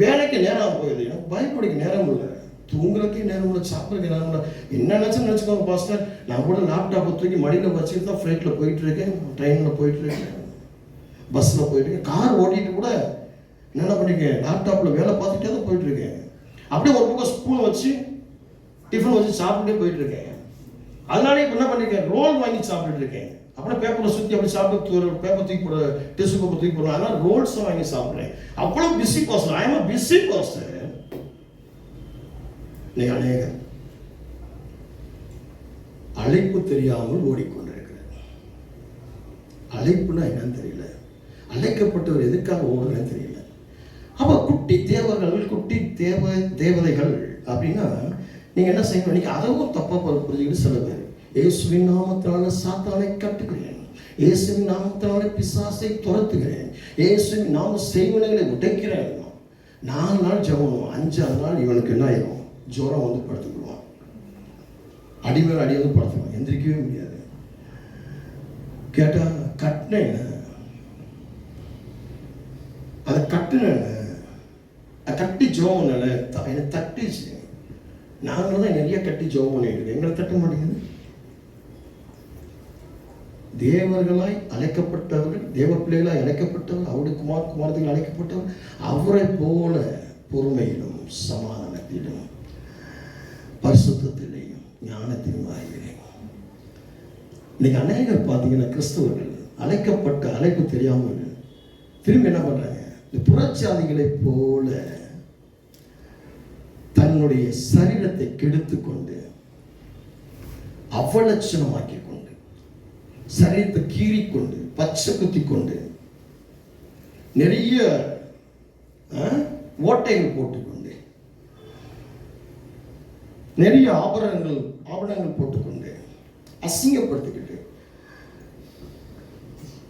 வேலைக்கு நேரம் போகுது, எனக்கு பைபிளுக்கு நேரம் இல்லை, தூங்குறதுக்கு நேரம் இல்லை, சாப்பிட்றதுக்கு நேரம் இல்லை. என்ன நினச்சுன்னு நினச்சிக்கோங்க பாஸ்டர், நான் கூட லேப்டாப்பை தூக்கி மடியில் வச்சுட்டு தான் ஃப்ளைட்டில் போயிட்டுருக்கேன், ட்ரெயினில் போயிட்டுருக்கேன், பஸ்ஸில் போயிட்டுருக்கேன், கார் ஓட்டிகிட்டு கூட என்ன பண்ணிருக்கேன், லேப்டாப்பில் வேலை பார்த்துட்டே தான் போயிட்டுருக்கேன். அப்படியே ஒரு பக்கம் ஸ்பூன் வச்சு டிஃபன் வச்சு சாப்பிட்டுட்டே போயிட்டுருக்கேன். அதனாலே இப்போ என்ன பண்ணியிருக்கேன், ரோல் வாங்கி சாப்பிட்டுட்டு இருக்கேன். அப்படியே பேப்பரை சுற்றி அப்படி சாப்பிட்டு பேப்பர் தூக்கி போட, டிஷ்யூ பேப்பர் தூக்கி போடுறேன், அதனால் ரோல்ஸை வாங்கி சாப்பிட்றேன். அவ்வளோ busy person, I am busy person. நீ அநேகர் அழைப்பு தெரியாமல் ஓடிக்கொண்டிருக்கிறேன். அழைப்புனா என்னன்னு தெரியல, அழைக்கப்பட்டவர் எதுக்காக ஓடுறேன்னு தெரியல. அப்போ குட்டி தேவர்கள், குட்டி தேவதைகள் அப்படின்னா நீங்கள் என்ன செய்யணும், நீங்கள் அதவும் தப்பாக புரிஞ்சுக்கிட்டு சில பேர் இயேசுவின் நாமத்தினால சாத்தானை கட்டுகிறேன், இயேசுவின் நாமத்தினால பிசாசை துரத்துகிறேன், இயேசுவின் நாம செய்வனைகளை உடைக்கிறேன். 4 நாள் ஜெபம், 5ஆவது நாள் இவனுக்கு என்ன ஆயிரும், ஜுரம் வந்து படுத்துக்கிடுவான், அடிமேல் அடி வந்து படுத்துவான், எந்திரிக்கவே முடியாது. கேட்டால் கட்டினேன், அதை கட்டுனேன், கட்டி ஜோம் பண்ணல, என்னை தட்டிச்சு. நாங்கள் தான் நிறைய கட்டி ஜோம் பண்ணிட்டு, எங்களை தட்ட மாட்டேங்குது. தேவர்களாய் அழைக்கப்பட்டவர்கள், தேவ பிள்ளைகளாய் அழைக்கப்பட்டவர், அவருடைய குமாரத்துக்கு அழைக்கப்பட்டவர், அவரை போல பொறுமையிலும் சமாதானத்திலும் பரிசுத்தத்திலேயும் ஞானத்திலும் ஆகிறேன். இன்னைக்கு அநேகர் பார்த்தீங்கன்னா கிறிஸ்தவர்கள் அழைக்கப்பட்ட அழைப்பு தெரியாமல் திரும்பி என்ன பண்றாங்க, இந்த புறச்சாதிகளை போல தன்னுடைய சரீரத்தை கெடுத்துக் கொண்டு, அவலட்சணமாக்கிக் கொண்டு, சரீரத்தை கீறிக்கொண்டு, பச்சை குத்தி கொண்டு, நிறைய ஓட்டைகள் போட்டுக்கொண்டு, நிறைய ஆபரணங்கள் போட்டுக்கொண்டு, அசிங்கப்படுத்திக்கிட்டு,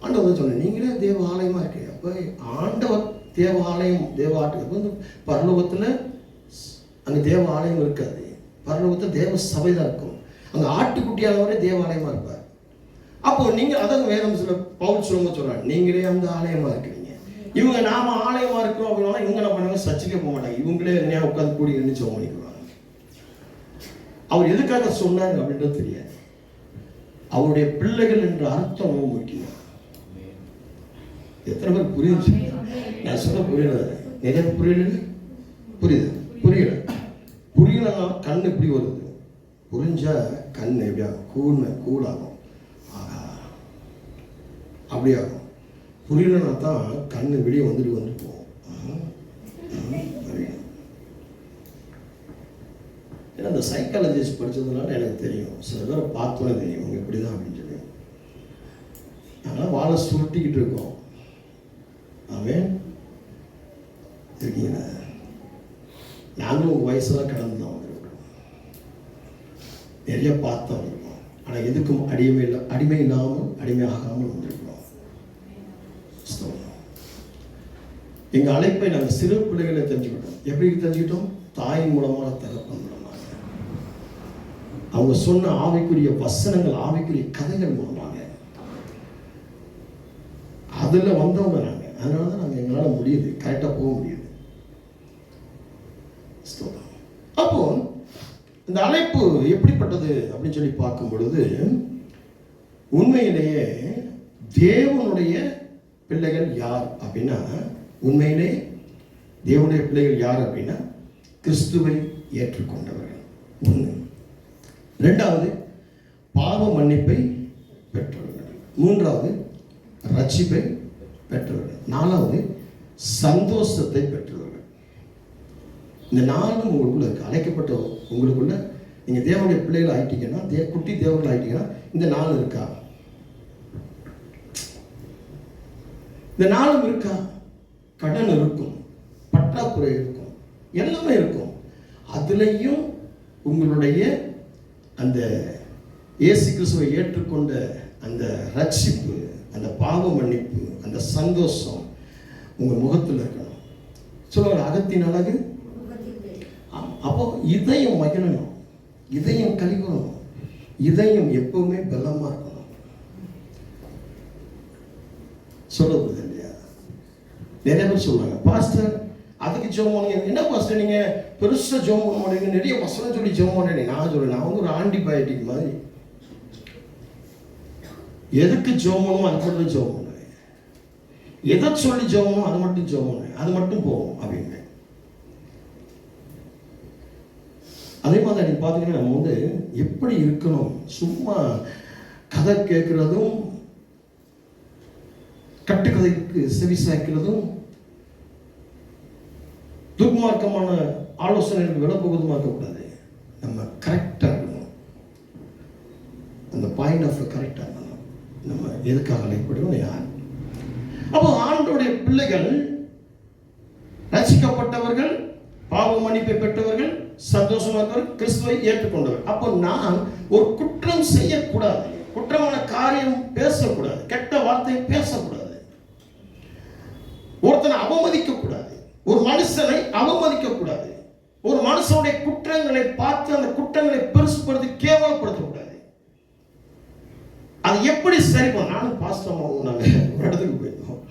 ஆண்டவர் சொன்ன நீங்களே தேவ ஆலயமா இருக்கீங்க. அப்ப ஆண்டவர் தேவ ஆலயம், தேவ ஆட்டு பரலோகத்துல அங்கே தேவ ஆலயம் இருக்காது, பரலோகத்தில் தேவ சபை தான் இருக்கும். அங்கே ஆட்டுக்குட்டியானவரே தேவ ஆலயமா இருப்பார். அப்போ நீங்க அதான் வேதம் சில பவுல் சொல்றாங்க, நீங்களே அந்த ஆலயமா இருக்கிறீங்க. இவங்க நாம ஆலயமா இருக்கிறோம் அப்படின்னா இவங்க என்ன பண்ணுவாங்க, சர்ச்சுக்கே போக மாட்டாங்க, இவங்களே எங்கேயா உட்காந்து கூடி நின்று ஜெபம் பண்ணிக்குவாங்க. அவர் எதுக்காக சொன்னாங்க அப்படின்றது தெரியாது. அவருடைய பிள்ளைகள் என்ற அர்த்தம் ரொம்ப முக்கியம். எத்தனை பேர் புரியுது? நான் சொல்ல புரியல, நிறைய புரியுது புரியலன்னா கண் எப்படி வருது, புரிஞ்சா கண் எப்படியா கூலாகும், அப்படியாகும். புரியலன்னா தான் கண் வெளியே வந்துட்டு போகும். ஏன்னா இந்த சைக்காலஜிஸ்ட் படித்ததுனால எனக்கு தெரியும், சில பேரை பார்த்தோன்னே தெரியும் அவங்க எப்படி தான் அப்படின்னு சொல்லி. அதனால் வாழை சுருட்டிக்கிட்டு இருக்கோம். அவன் இருக்கீங்களா, நாங்களும் உங்கள் வயசுலாம் கடந்து தான் வந்திருக்கோம், நிறைய பார்த்து வந்திருக்கோம். ஆனால் எதுக்கும் அடிமை இல்லாமல் அடிமையாகாமல் வந்திருக்கிறோம். எங்கள் அழைப்பை நாங்கள் சிறு பிள்ளைகளை தெரிஞ்சுக்கிட்டோம். எப்படி தெரிஞ்சுக்கிட்டோம்? தாயின் மூலமாக, தகப்பன் மூலமாக, அவங்க சொன்ன ஆவிக்குரிய வசனங்கள், ஆவிக்குரிய கதைகள் மூலமாக அதில் வந்தவங்க நாங்கள். அதனால தான் நாங்கள் எங்களால் முடியுது, கரெக்டாக போக முடியுது. அப்போ இந்த அழைப்பு எப்படிப்பட்டது அப்படின்னு சொல்லி பார்க்கும் பொழுது, உண்மையிலேயே தேவனுடைய பிள்ளைகள் யார் அப்படின்னா, உண்மையிலே தேவனுடைய பிள்ளைகள் யார் அப்படின்னா கிறிஸ்துவை ஏற்றுக்கொண்டவர்கள். ஒன்று. ரெண்டாவது, பாவ மன்னிப்பை பெற்றவர்கள். மூன்றாவது, ரட்சிப்பை பெற்றவர்கள். நாலாவது, சந்தோஷத்தை பெற்றவர்கள். இந்த நாளும் உங்களுக்குள்ள இருக்கு. அழைக்கப்பட்ட உங்களுக்குள்ள நீங்க தேவனுடைய பிள்ளைகள் ஆயிட்டீங்கன்னா, குட்டி தேவர்கள் ஆயிட்டீங்கன்னா, இந்த நாள் இருக்கா? இந்த நாளும் இருக்கா? கடன் இருக்கும், பற்றாக்குறை இருக்கும், எல்லாமே இருக்கும். அதுலேயும் உங்களுடைய அந்த இயேசு கிறிஸ்துவை ஏற்றுக்கொண்ட அந்த ரட்சிப்பு, அந்த பாவ மன்னிப்பு, அந்த சந்தோஷம் உங்கள் முகத்தில் இருக்கணும். சொல்லுவாங்க அகத்தின் அழகு. அப்போ இதயம் மகிழணும், இதயம் கழிக்கணும், இதயம் எப்பவுமே பலமாக இருக்கணும். சொல்லுவது இல்லையா? நிறைய பேர் சொல்லுவாங்க, பாஸ்டர் அதுக்கு ஜெபம் பண்ணுங்க. என்ன பாஸ்டர் நீங்க பெருசா ஜெபம் பண்ண மாட்டீங்க, நிறைய வசனம் சொல்லி ஜெபம் பண்ணீங்க. நான் சொல்றேன், நான் வந்து ஒரு ஆன்டிபயோட்டிக் மாதிரி. எதுக்கு ஜெபம் பண்ணுமோ அது மட்டும் ஜெபம் பண்ணுவேன், எதை சொல்லி ஜெபம் பண்ணுமோ அது மட்டும் ஜெபம் பண்ணுவேன், அது மட்டும் போகும் அப்படின்னு. அதே மாதிரி நீங்க பார்த்தீங்கன்னா நம்ம வந்து எப்படி இருக்கணும், சும்மா கதை கேட்கறதும் கட்டுக்கதைக்கு செவி சாய்க்கிறதும் துர்மார்க்கமான ஆலோசனைகளுக்கு விலப்போகுதுமா இருக்கக்கூடாது. நம்ம கரெக்டாக இருக்கணும், அந்த பாயிண்ட் ஆஃப் கரெக்டாக இருக்கணும். நம்ம எதுக்காக அழைக்கப்படுவோம் யார்? அப்போ ஆண்டோடைய பிள்ளைகள், ரட்சிக்கப்பட்டவர்கள், பாவ மன்னிப்பை பெற்றவர்கள், சந்தோஷமாக இருக்கிறவர்கள், கிறிஸ்துவை ஏற்றுக்கொண்டவர். அப்போ நான் ஒரு குற்றம் செய்யக்கூடாது, குற்றமான காரியம் பேசக்கூடாது, கெட்ட வார்த்தையை பேசக்கூடாது, ஒருத்தனை அவமதிக்க கூடாது, ஒரு மனுஷனை அவமதிக்க கூடாது, ஒரு மனுஷனுடைய குற்றங்களை பார்த்து அந்த குற்றங்களை பெருசுப்படுத்தி கேவலப்படுத்தக்கூடாது. அது எப்படி சரி பண்ண? நானும் பாஸ்டமாவும் நாங்கள் ஒரு இடத்துக்கு போயிருந்தோம்,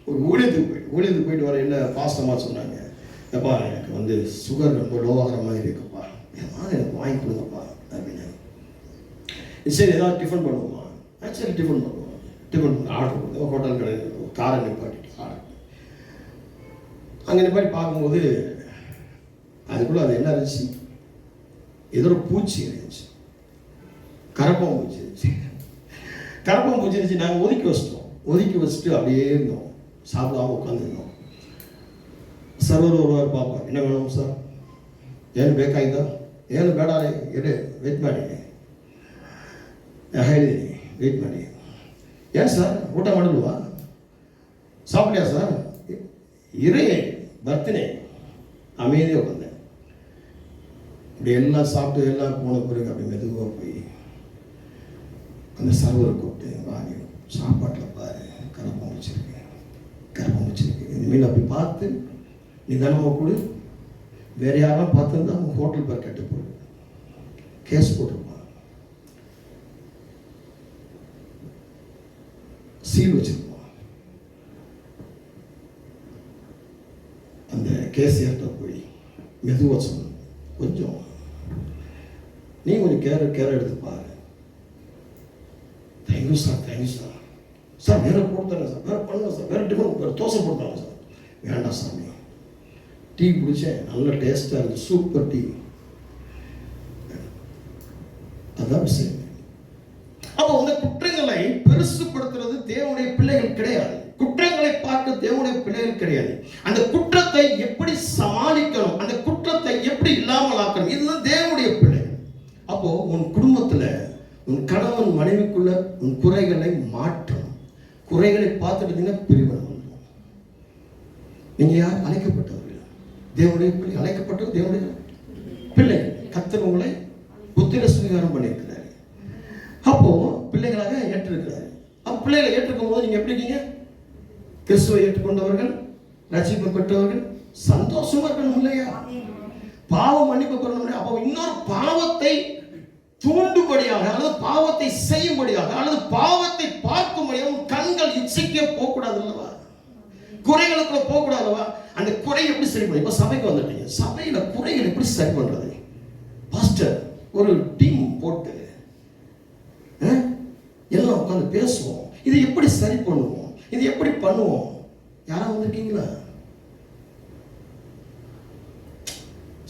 ஒரு ஊழியத்துக்கு போயிட்டு வர என்ன பாஸ்டமா சொன்னாங்க, எப்பா எனக்கு வந்து சுகர் ரொம்ப லோவாகிற மாதிரி இருக்குப்பா, ஏதாவது எனக்கு வாங்கி கொடுங்கப்பா அப்படின்னு. சரி ஏதாவது டிஃபன் பண்ணுவோமா? சரி டிஃபன் பண்ணுவோம். டிஃபன் ஆர்டர் கொடுத்தோம், ஹோட்டல் கடை காரை நிப்பாட்டிட்டு ஆர்டர். அங்கே நிப்பாட்டி பார்க்கும்போது அதுக்குள்ளே அது என்ன இருந்துச்சு, ஏதோ ஒரு பூச்சி இருந்துச்சு, கரப்பான் பூச்சி இருந்துச்சு. கரப்பான் பூச்சி இருந்துச்சு. நாங்கள் ஒதுக்கி வச்சுட்டு அப்படியே இருந்தோம், சாப்பிடாம உட்காந்துருந்தோம். ಸರ್ವರು ಒಬ್ಬರು ಪಾಪ என்ன வேணும் சார், ಏನು ಬೇಕಾಯ್ತಾ, ಏನು ಬೇಡ ಇರಿ ವೇಟ್ ಮಾಡಿ ಹೇಳಿದ್ದೀನಿ, ವೇಟ್ ಮಾಡಿ. ಏನು ಸರ್ ಊಟ ಮಾಡಲ್ವಾ, சாப்பிட்டியா சார், இரு ಬರ್ತೀನಿ அமைதியாக உட்காந்தேன். இப்படி எல்லாம் சாப்பிட்டு எல்லாம் போன பிறகு அப்படி மெதுவாக போய் அந்த சர்வரை கூப்பிட்டு, வாங்கி சாப்பாட்டில் பாரு கரப்பான் வச்சிருக்கு, இனிமேல் அப்படி பார்த்து நிதானமாக கொடு, வேறு யாரெல்லாம் பார்த்துருந்தா அவங்க ஹோட்டல் பேர் கட்டு போடு, கேஸ் போட்டிருப்பான், சீல் வச்சிருப்பான். அந்த கேசியர்கிட்ட போய் மெதுவாக சொல்லணும், கொஞ்சம் நீ கொஞ்சம் கேர் எடுத்து பாரு. தேங்க்யூ சார் சார் வேற போட்டுத்தாங்க சார், வேற பண்ணுங்க சார், வேற டிஃபன் வேறு தோசை போட்டாங்க சார். வேண்டாம் சாமி, டீ குடித்தேன், நல்ல டேஸ்டாக இருந்துச்சு, சூப்பர் டீ. அதான் விஷயம். அப்போ அந்த குற்றங்களை பெருசுப்படுத்துறது தேவனுடைய பிள்ளைகள் கிடையாது, குற்றங்களை பார்க்க தேவனுடைய பிள்ளைகள் கிடையாது. அந்த குற்றத்தை எப்படி சமாளிக்கணும், அந்த குற்றத்தை எப்படி இல்லாமல் ஆக்கணும், இதுதான் தேவனுடைய பிள்ளைகள். அப்போ உன் குடும்பத்தில் உன் கணவன் மனைவிக்குள்ள உன் குறைகளை மாற்றணும். குறைகளை பார்த்துட்டு பிரிவினை வந்துடும். நீங்க யார்? அழைக்கப்பட்டவர்கள், தேவனுடைய பிள்ளை, அழைக்கப்பட்டவர் தேவனுடைய பிள்ளை. கர்த்தர் உங்களை புத்திர சுவீகாரம் பண்ணியிருக்கிறாரு. அப்போ பிள்ளைகளாக ஏற்றிருக்கிறாரு. அப்போ பிள்ளைகளை ஏற்றுக்கும் போது நீங்க எப்படி இருக்கீங்க? கிறிஸ்துவை ஏற்றுக்கொண்டவர்கள், ரட்சிப்பு பெற்றவர்கள், சந்தோஷமா இருக்கணும் இல்லையா? பாவ மன்னிப்பு பெறணும் இல்லையா? அப்போ இன்னொரு பாவத்தை தூண்டுபடியாக அல்லது பாவத்தை செய்யும்படியாக அல்லது பாவத்தை பார்க்கும்படியாக கண்கள் இச்சைக்க போகக்கூடாது அல்லவா? குறைகளுக்குள்ள போகக்கூடாதவா? அந்த குறை எப்படி சரி பண்ண? இப்போ சபைக்கு வந்துட்டீங்க, சபையில குறைகள் எப்படி சரி பண்றது? பாஸ்டர் ஒரு டீம் போட்டு எல்லாம் உட்காந்து பேசுவோம், இது எப்படி சரி பண்ணுவோம், இது எப்படி பண்ணுவோம். யாரா வந்திருக்கீங்களா?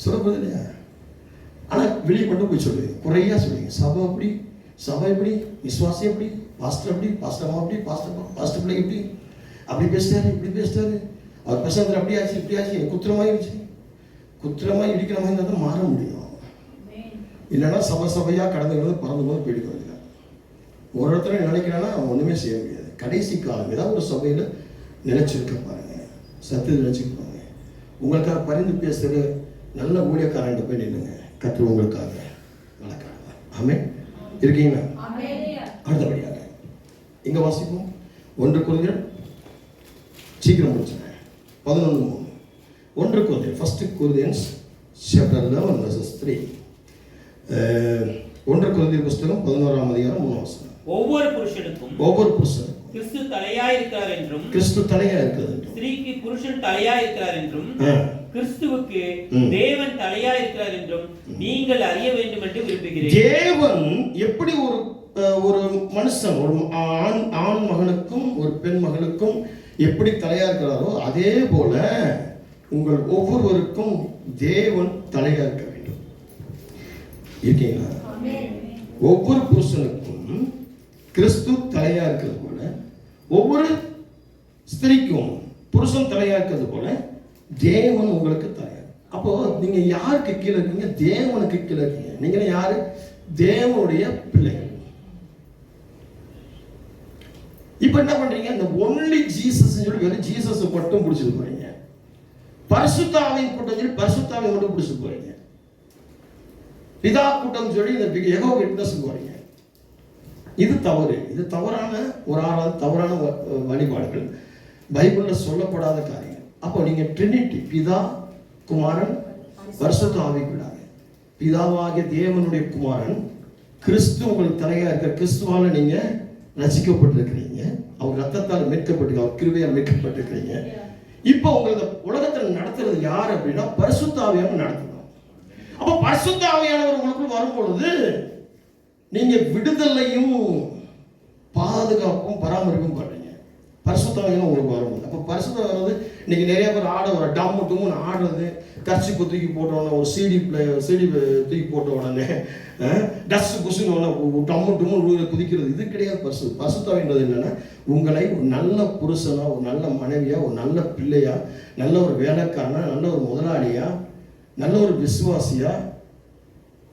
சொல்லப்படுது இல்லையா? ஆனா வெளியே மட்டும் போய் சொல்லுவீங்க, குறையா சொல்லுவீங்க. சபை எப்படி, சபை எப்படி, விசுவாசம் எப்படி, பாஸ்டர் எப்படி, பாஸ்டர் எப்படி, பாஸ்டர் பிள்ளை எப்படி, அப்படி பேசிட்டாரு இப்படி பேசிட்டாரு, அவர் பிரசங்கத்தில் அப்படி ஆச்சு இப்படி ஆச்சு, குத்திரமாயிருச்சு. குத்திரமாய் இடிக்கிற மாதிரி இருந்தால் தான் மாற முடியும். இல்லைன்னா சபையாக கடந்து பறந்து போது போயிட்டு வருகிறார். ஒரு இடத்துல நினைக்கிறான்னா அவன் ஒன்றுமே செய்ய முடியாது. கடைசி காலம் ஏதாவது ஒரு சபையில் நினைச்சிருக்க பாருங்க, சத்து நினைச்சுப்பாங்க. உங்களுக்காக பரிந்து பேசுகிற நல்ல ஊழியக்காரன் போய் நின்றுங்க, கற்று உங்களுக்காக வளர்க்குறாங்க. ஆமே இருக்கீங்களா? அடுத்தபடியாக இங்கே வாசிப்போம். 1 கொரிந்தியர், சீக்கிரம் முடிச்சுங்க, 11:3. 1 கொரிந்தியர், 1 Corinthians chapter 11 verses 3. 1 கொரிந்தியர் புத்தகம் 11ஆம் அதிகாரம் 3 வசனம். ஒவ்வொரு புருஷனுக்கும் கிறிஸ்து தலையாய் இருக்கிறார் என்றும், கிறிஸ்து தலையாய் இருக்கிறார் என்றும், ஸ்திரீக்கு புருஷன் தலையாய் இருக்கிறார் என்றும், கிறிஸ்துவுக்கு தேவன் தலையாய் இருக்கிறார் என்றும் நீங்கள் அறிய வேண்டும் என்று விரும்புகிறேன். தேவன் எப்படி ஒரு மனுஷன், ஒரு ஆண் மகனுக்கும் ஒரு பெண் மகளுக்கும் எப்படி தலையா இருக்கிறாரோ அதே போல உங்கள் ஒவ்வொருவருக்கும் தேவன் தலையா இருக்க வேண்டும். இருக்கீங்களா? ஒவ்வொரு புருஷனுக்கும் கிறிஸ்து தலையா இருக்கிறது போல, ஒவ்வொரு ஸ்திரீக்கும் புருஷன் தலையா இருக்கிறது போல தேவன் உங்களுக்கு தலையா. அப்போ நீங்க யாருக்கு கீழே இருக்கீங்க? தேவனுக்கு கீழே இருக்கீங்க. நீங்க யாரு? தேவனுடைய பிள்ளைகள். இப்ப என்ன பண்றீங்க? இந்த ஒன்லி ஜீசஸ் சொல்லி வெறும் ஜீசஸ் மட்டும் பிடிச்சிட்டு போறீங்க. பரிசுத்த ஆவியின் கூட்டம் சொல்லி பரிசுத்த ஆவியை மட்டும் பிடிச்சிட்டு போறீங்க. பிதா கூட்டம் சொல்லி இந்த யெகோவா விட்னஸ் போறீங்க. இது தவறு. இது தவறான ஒரு தவறான வழிபாடுகள், பைபிள்ல சொல்லப்படாத காரியங்கள். அப்போ நீங்க ட்ரினிட்டி, பிதா குமாரன் பரிசுத்த ஆவிக்குள்ளாக, பிதாவாகிய தேவனுடைய குமாரன் கிறிஸ்து உங்களுக்கு தலையா இருக்க, கிறிஸ்துவால நீங்க ரசிக்கப்பட்டிருக்கிறீங்க, அவர் ரத்தத்தால் மீட்கப்பட்டு, அவர் கிருபையால் மீட்கப்பட்டிருக்கிறீங்க. இப்போ உங்களை உலகத்தில் நடத்துறது யார் அப்படின்னா பரிசுத்த ஆவியானவர் நடத்தணும். அப்போ பரிசுத்த ஆவியானவர் உங்களுக்குள் வரும் பொழுது நீங்க விடுதலையும் பாதுகாப்பும் பராமரிப்பும் பண்றீங்க. பரிசுத்த ஆவியானவர் உங்களுக்கு வரும்போது, அப்போ பரிசுத்த வர்றது இன்னைக்கு நிறைய பேர் ஒரு டம்மு டும்னு ஆடுறது, கர்ச்சிப்பு தூக்கி போட்ட உடனே, ஒரு சிடி தூக்கி போட்ட உடனே டஸ்ட் புசுன்னு டம்மு டும்னு குதிக்கிறது, இது கிடையாது. பரிசுத்தம்ன்றது என்னன்னா உங்களை ஒரு நல்ல புருஷனா, ஒரு நல்ல மனைவியா, ஒரு நல்ல பிள்ளையா, நல்ல ஒரு வேலைக்காரனா, நல்ல ஒரு முதலாளியா, நல்ல ஒரு விசுவாசியா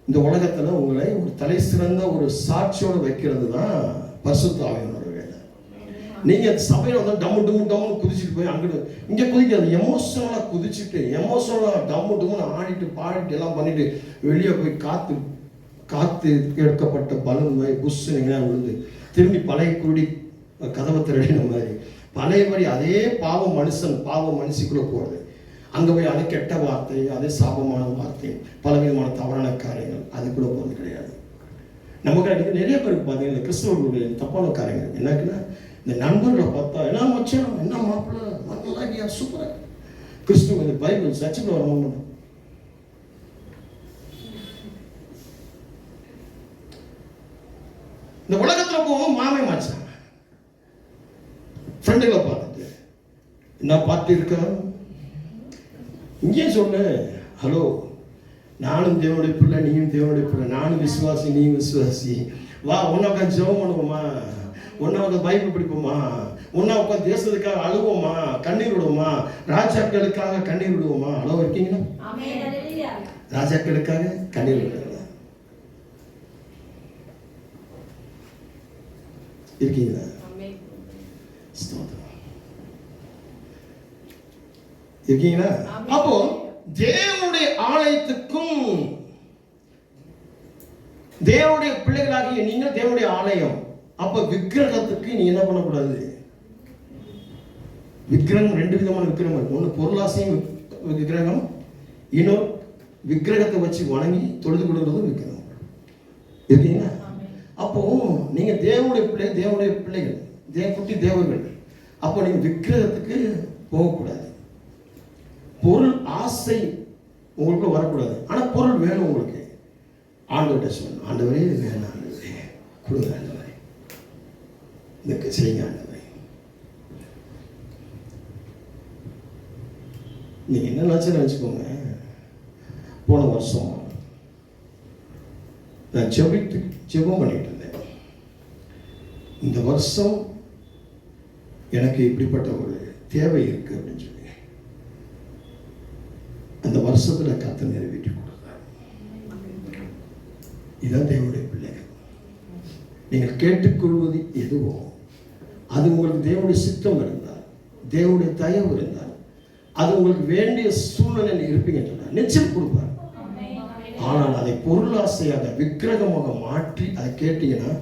இந்த உலகத்துல உங்களை ஒரு தலை சிறந்த ஒரு சாட்சியோட வைக்கிறது தான் பரிசுத்த ஆவியானவரோட வேலை. நீங்க சபையில வந்து டம்மு குதிச்சுட்டு போய் அங்கிட்டு இங்க குதிக்கிறது, எமோஷனலா குதிச்சுட்டு எமோஷனலா டம்மு ஆடிட்டு பாடிட்டு எல்லாம் பண்ணிட்டு வெளியே போய் காத்து எடுக்கப்பட்ட பலன் மாதிரி புஷ்ஷுங்க விழுந்து திரும்பி பழைய குருடி கதவை திரடின மாதிரி பழையபடி அதே பாவ மனுஷிக்குள்ள போறது. அங்கே போய் அது கெட்ட வார்த்தை, அதே சாபமான வார்த்தை, பலவிதமான தவறான காரியங்கள், அது கூட போகிறது கிடையாது. நமக்கு நிறைய பேருக்கு பார்த்தீங்கன்னா கிறிஸ்தவர்களுடைய தப்பான காரியங்கள் என்னக்குன்னா, இந்த நண்பர்களை பார்த்தா என்ன மச்சான், என்ன மாப்பிள்ளை, நல்லா சூப்பராக கிறிஸ்துவ இந்த பைபிள் சர்ச்சுக்குள்ள வரணும். இந்த உலகத்தில் போவோம் மாமே மச்சான் ஃப்ரெண்டுகளை பார்த்துட்டு என்ன பார்த்து இருக்க, இங்கே சொல்லு, ஹலோ நானும் தேவனுடைய பிள்ளை, நீயும் தேவனுடைய பிள்ளை, நானும் விசுவாசி நீயும் விசுவாசி, வா ஒன்னா உட்காந்து ஜெபம் பண்ணுவோமா, ஒன்னா உட்காந்து பைபிள் படிப்போமா, ஒன்னா உட்காந்து தேசத்துக்காக அழுவோமா, கண்ணீர் விடுவோமா, ராஜாக்களுக்காக கண்ணீர் விடுவோமா. அளவு இருக்கீங்களா? ராஜாக்களுக்காக கண்ணீர் விடுவீங்களா? இருக்கீங்களா? இருக்கீங்களா? அப்போ தேவனுடைய ஆலயத்துக்கும் தேவனுடைய பிள்ளைகளாகிய நீங்க தேவனுடைய ஆலயம். அப்ப விக்கிரகத்துக்கு நீ என்ன பண்ணக்கூடாது? விக்கிரகம் 2 விதமான விக்கிரகம் இருக்கு. ஒன்று பொருளாசையும் விக்கிரகம், இன்னொரு விக்கிரகத்தை வச்சு வணங்கி தொழுது கொள்வது விக்கிரகம். இருக்கீங்களா? அப்போ நீங்க தேவனுடைய பிள்ளைகள், குட்டி தேவர்கள். அப்போ நீங்க விக்கிரகத்துக்கு போகக்கூடாது. பொருள் ஆசை உங்களுக்கு வரக்கூடாது. ஆனால் பொருள் வேணும் உங்களுக்கு. ஆண்டவர்கிட்ட சொல்லணும், ஆண்டவரே இது வேணும், ஆண்டவரே கொடுங்க, ஆண்டவரே இதுக்கு செய்யுங்க ஆண்டவரே. நீங்கள் என்ன நினச்சி நினச்சிக்கோங்க. போன வருஷம் நான் ஜெபம் பண்ணிட்டு இருந்தேன். இந்த வருஷம் எனக்கு இப்படிப்பட்ட ஒரு தேவை இருக்கு அப்படின்னு சொல்லி அந்த வருஷத்துல கர்த்தர் நிறைவேற்றி கொடுத்தார். இதான் தேவனுடைய பிள்ளைகள். நீங்கள் கேட்டுக்கொள்வது எதுவோ அது உங்களுக்கு தேவனுடைய சித்தம் இருந்தால், தேவனுடைய தயவு இருந்தால், அது உங்களுக்கு வேண்டிய சூழ்நிலையில் இருப்பீங்கன்னு சொன்னார், நிச்சயம் கொடுப்பார். ஆனால் அதை பொருளாசையாக விக்கிரகமாக மாற்றி அதை கேட்டீங்கன்னா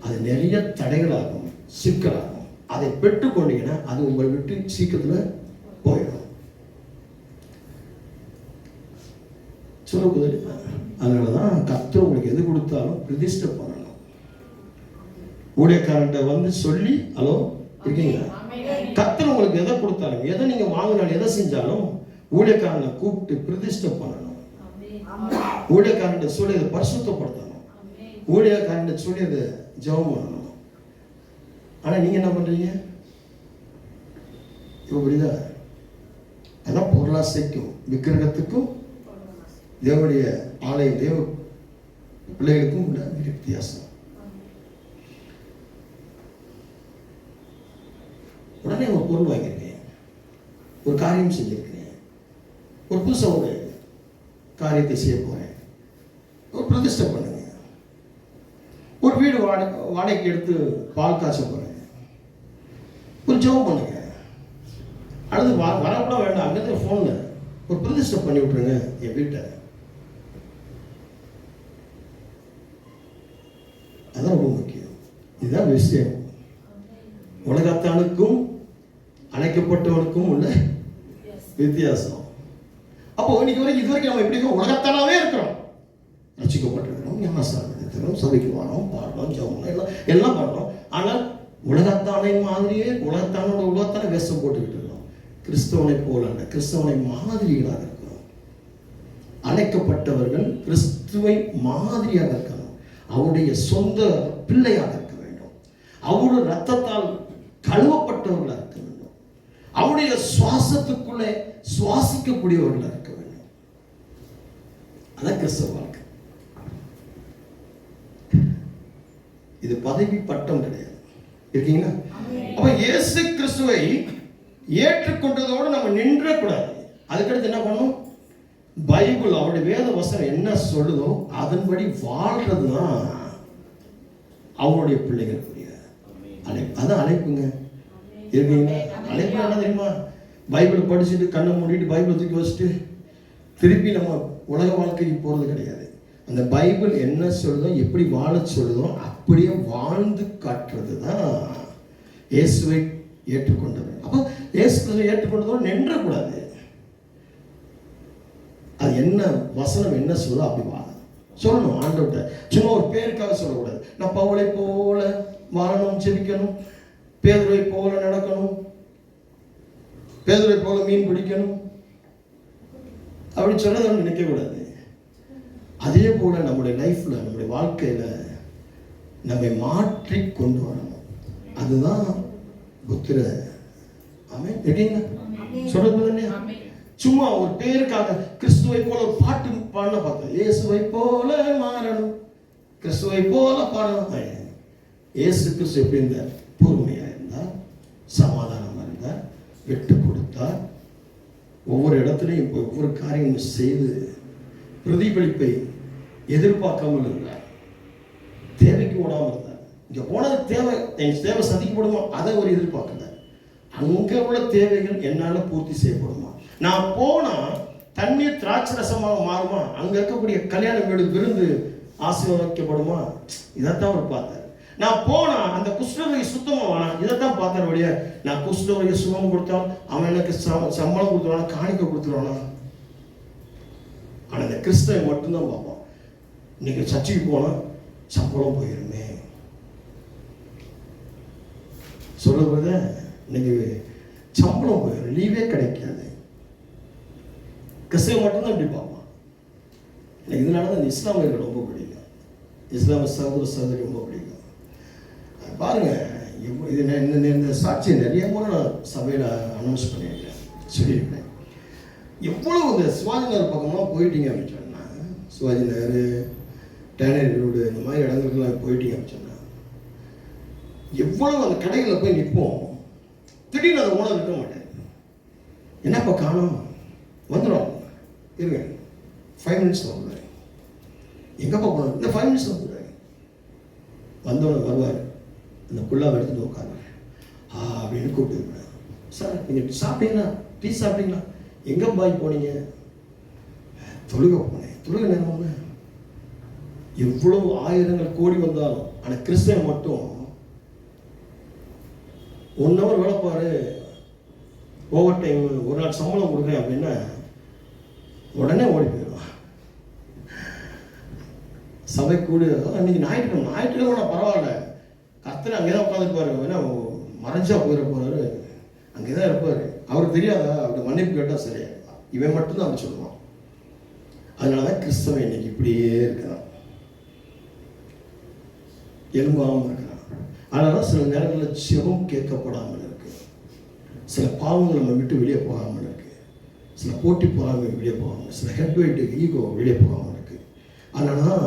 அது நிறைய தடைகளாகும், சிக்கலாகும். அதை பெற்றுக்கொண்டீங்கன்னா அது உங்களை விட்டு சீக்கிரத்தில் போயிடும். சொல்ல. அதனால தான் கர்த்தர் உங்களுக்கு எது கொடுத்தாலும் பிரதிஷ்டை பண்ணணும். ஊழியக்காரன்ட்ட வந்து சொல்லி, ஹலோ இருக்கீங்களா, கர்த்தர் உங்களுக்கு எதை கொடுத்தாலும், எதை நீங்கள் வாங்கினாலும், எதை செஞ்சாலும் ஊழியக்காரனை கூப்பிட்டு பிரதிஷ்டை பண்ணணும். ஊழியக்காரன் சொல்லி அதை பரிசுத்தப்படுத்தணும். ஊழியக்காரன் சொல்லி அதை ஜெபம் பண்ணணும். ஆனால் நீங்கள் என்ன பண்ணுறீங்க? இப்போ புரியுதா? அதான் பொருளாசைக்கும் விக்கிரகத்துக்கும் தேவனுடைய ஆலயம் தேவ பிள்ளைகளுக்கும் உள்ள வித்தியாசம். உடனே ஒரு பொருள் வாங்கியிருக்கேன், ஒரு காரியம் செஞ்சிருக்கேன், ஒரு புதுசாக ஒரு காரியத்தை செய்ய போறேன், ஒரு பிரதிஷ்டை பண்ணுங்க, ஒரு வீடு வாடகைக்கு எடுத்து பால் காய்ச்ச போறேன், ஒரு ஜெபம் பண்ணுங்க, அடுத்து வரக்கூட வேண்டாம், அங்கே ஃபோன்ல ஒரு பிரதிஷ்டை பண்ணி விட்டுருங்க என் வீட்டை. அதான் ரொம்ப முக்கியம். இதுதான் விஷயம். உலகத்தானுக்கும் அழைக்கப்பட்டவனுக்கும் உள்ள வித்தியாசம். அப்போ இன்னைக்கு வரைக்கும் இது வரைக்கும் நம்ம எப்படி இருக்கோம்? உலகத்தானாவே இருக்கிறோம். ரசிக்கப்பட்டிருக்கிறோம், ஞானஸ்தானம், சபைக்கு வரோம், பாடுறோம், ஜெபம் எல்லாம் பாடுறோம். ஆனால் உலகத்தானை மாதிரியே உலகத்தானோட வேஷம் போட்டுக்கிட்டு இருக்கோம். கிறிஸ்தவனை போல அல்ல, கிறிஸ்தவனை மாதிரிகளாக இருக்கிறோம். அழைக்கப்பட்டவர்கள் கிறிஸ்துவை மாதிரியாக இருக்கணும். அவருடைய சொந்த பிள்ளையாக இருக்க வேண்டும். அவருடைய ரத்தத்தால் கழுவப்பட்டவர்களாக இருக்க வேண்டும். அவருடைய சுவாசத்துக்குள்ளே சுவாசிக்கக்கூடியவர்களாக இருக்க வேண்டும். அதான் கிறிஸ்தவ வாழ்க்கை. இது பதவி பட்டம் கிடையாது. இருக்கீங்களா? அப்ப இயேசு கிறிஸ்துவை ஏற்றுக்கொண்டதோடு நம்ம நின்றக்கூடாது. அதுக்கடுத்து என்ன பண்ணணும்? பைபிள் அவருடைய வேத வசனம் என்ன சொல்லுதோ அதன்படி வாழ்றது தான் அவருடைய பிள்ளைகளுக்குரிய அழைப்பு. அதான் அழைப்புங்க. இருக்கீங்களா? அழைப்பு என்ன தெரியுமா? பைபிள் படிச்சுட்டு கண்ணை மூடிட்டு பைபிள் தூக்கி வச்சுட்டு திருப்பி நம்ம உலக வாழ்க்கைக்கு போறது கிடையாது. அந்த பைபிள் என்ன சொல்லுதோ, எப்படி வாழ சொல்லுதோ அப்படியே வாழ்ந்து காட்டுறது தான் இயேசுவை ஏற்றுக்கொண்டது. அப்போ இயேசுவை ஏற்றுக்கொண்டதோடு நின்றக்கூடாது. அது என்ன வசனம் என்ன சொல்லுதோ அப்படி சொல்லணும் ஆண்டவர்கிட்ட. சும்மா ஒரு பேருக்காக சொல்லக்கூடாது. நான் பவுலை போல வாழணும், ஜெபிக்கணும், பேதுருவை போல நடக்கணும், பேதுருவை போல மீன் பிடிக்கணும் அப்படின்னு சொன்னதை நினைக்க கூடாது. அதே போல நம்முடைய லைஃப்ல, நம்முடைய வாழ்க்கையில நம்மை மாற்றி கொண்டு வரணும். அதுதான் புத்திர. ஆமென். எப்படிங்க சொல்றது தானே? சும்மா ஒரு பேருக்காக கிறிஸ்துவை போல ஒரு பாட்டு பாட பார்த்தேன். இயேசுவை போல மாறணும், கிறிஸ்துவை போல பாடணும். இயேசு கிறிஸ்து எப்படி இருந்தார்? பொறுமையா இருந்தார், சமாதானமா இருந்தார், விட்டு கொடுத்தார், ஒவ்வொரு இடத்துலையும் ஒவ்வொரு காரியமும் செய்து பிரதிபலிப்பை எதிர்பார்க்காமல் இருந்தார், தேவைக்கு ஓடாமல் இருந்தார். இங்க போனது தேவை, என் தேவை சந்திக்கப்படுமா அதை ஒரு எதிர்பார்க்கல. அங்க உள்ள தேவைகள் என்னால பூர்த்தி செய்யப்படுமா? நான் போனா தண்ணீர் திராட்சை ரசமாக மாறுமா? அங்க இருக்கக்கூடிய கல்யாண வீடு விருந்து ஆசீர்வதிக்கப்படுமா? இதைத்தான் அவர் பார்த்தார். நான் போனா அந்த குஷ்டரோகி சுத்தமா வேணாம், இதைத்தான் பார்த்தார் வழியா. நான் குஷ்டரோகி சுகம் கொடுத்தாலும் அவன் எனக்கு சம்பளம் கொடுத்துருவானா, காணிக்க கொடுத்துருவானா? ஆனா இந்த கிறிஸ்தவை மட்டும்தான் பார்ப்போம். இன்னைக்கு சர்ச்சைக்கு போனா சம்பளம் போயிருமே சொல்லுறது. இன்னைக்கு சம்பளம் போயிடும், லீவே கிடைக்காது. கிறிஸ்தவ மட்டும்தான் இப்படி பார்ப்பான். எனக்கு இதனால தான் இந்த இஸ்லாமியர்கள் ரொம்ப பிடிக்கும், இஸ்லாமிய சகோதர சகோதரி ரொம்ப பிடிக்கும். பாருங்க, இது இந்த சாட்சியை நிறைய முறை நான் சபையில் அனௌன்ஸ் பண்ணியிருக்கேன், சொல்லியிருக்கேன். எவ்வளோ இந்த சிவாஜி நகர் பக்கம்லாம் போயிட்டீங்க அப்படின்னு சொன்னால், சிவாஜி நகர், டேனரி ரோடு, இந்த மாதிரி இடங்களுக்கெல்லாம் போயிட்டீங்க அப்படின்னு சொன்னால், எவ்வளோ அந்த கடைகளில் போய் நிற்போம். திடீர்னு அந்த ஓனர் இருக்க மாட்டேன், என்னப்பா காணும், வந்துடும் இருங்க, 5 minutes வந்துடுவார். எங்கப்பா போனோம், இந்த 5 minutes வந்துடுவார். வந்தோடனே வருவார், அந்த குள்ளாவை எடுத்துட்டு உட்காருவார். அப்படின்னு கூப்பிட்டு, சார் நீங்கள் சாப்பிட்டீங்களா, டீ சாப்பிட்டீங்களா, எங்கே பாய் போனீங்க, தொழுகை போனேன். தொழுகை நேரம் ஒன்று எவ்வளவு ஆயிரங்கள் கோடி வந்தாலும், ஆனால் கிறிஸ்தவன் மட்டும் 1 hour வேலை பாரு, ஓவர் டைம், ஒரு நாள் சம்பளம் கொடுக்குறேன் அப்படின்னா உடனே ஓடி போயிடுவான். சபை கூடு அன்னைக்கு ஞாயிற்றுக்கிழமை நான் பரவாயில்ல, கர்த்தர் அங்கே தான் உட்காந்துருப்பாரு, ஏன்னா மறைஞ்சா போயிட போறாரு, அங்கே தான் இருப்பார். அவருக்கு தெரியாதா, அப்படி மன்னிப்பு கேட்டால் சரியா, இவன் மட்டும்தான் அப்படி சொல்லுவான். அதனால தான் கிறிஸ்தவன் இன்னைக்கு இப்படியே இருக்கிறான், எலும்பாமல் இருக்கிறான். அதனால சில நேரங்களில் ஜெபம் கேட்கப்படாமல் இருக்கு, சில பாவங்கள் நம்ம விட்டு வெளியே போகாமல் இருக்கு, சில போட்டி போகாமல் வெளியே போகாமல், சில ஹெட் வெயிட் ஈகோ வெளியே போகாமல் இருக்கு. அதனால தான்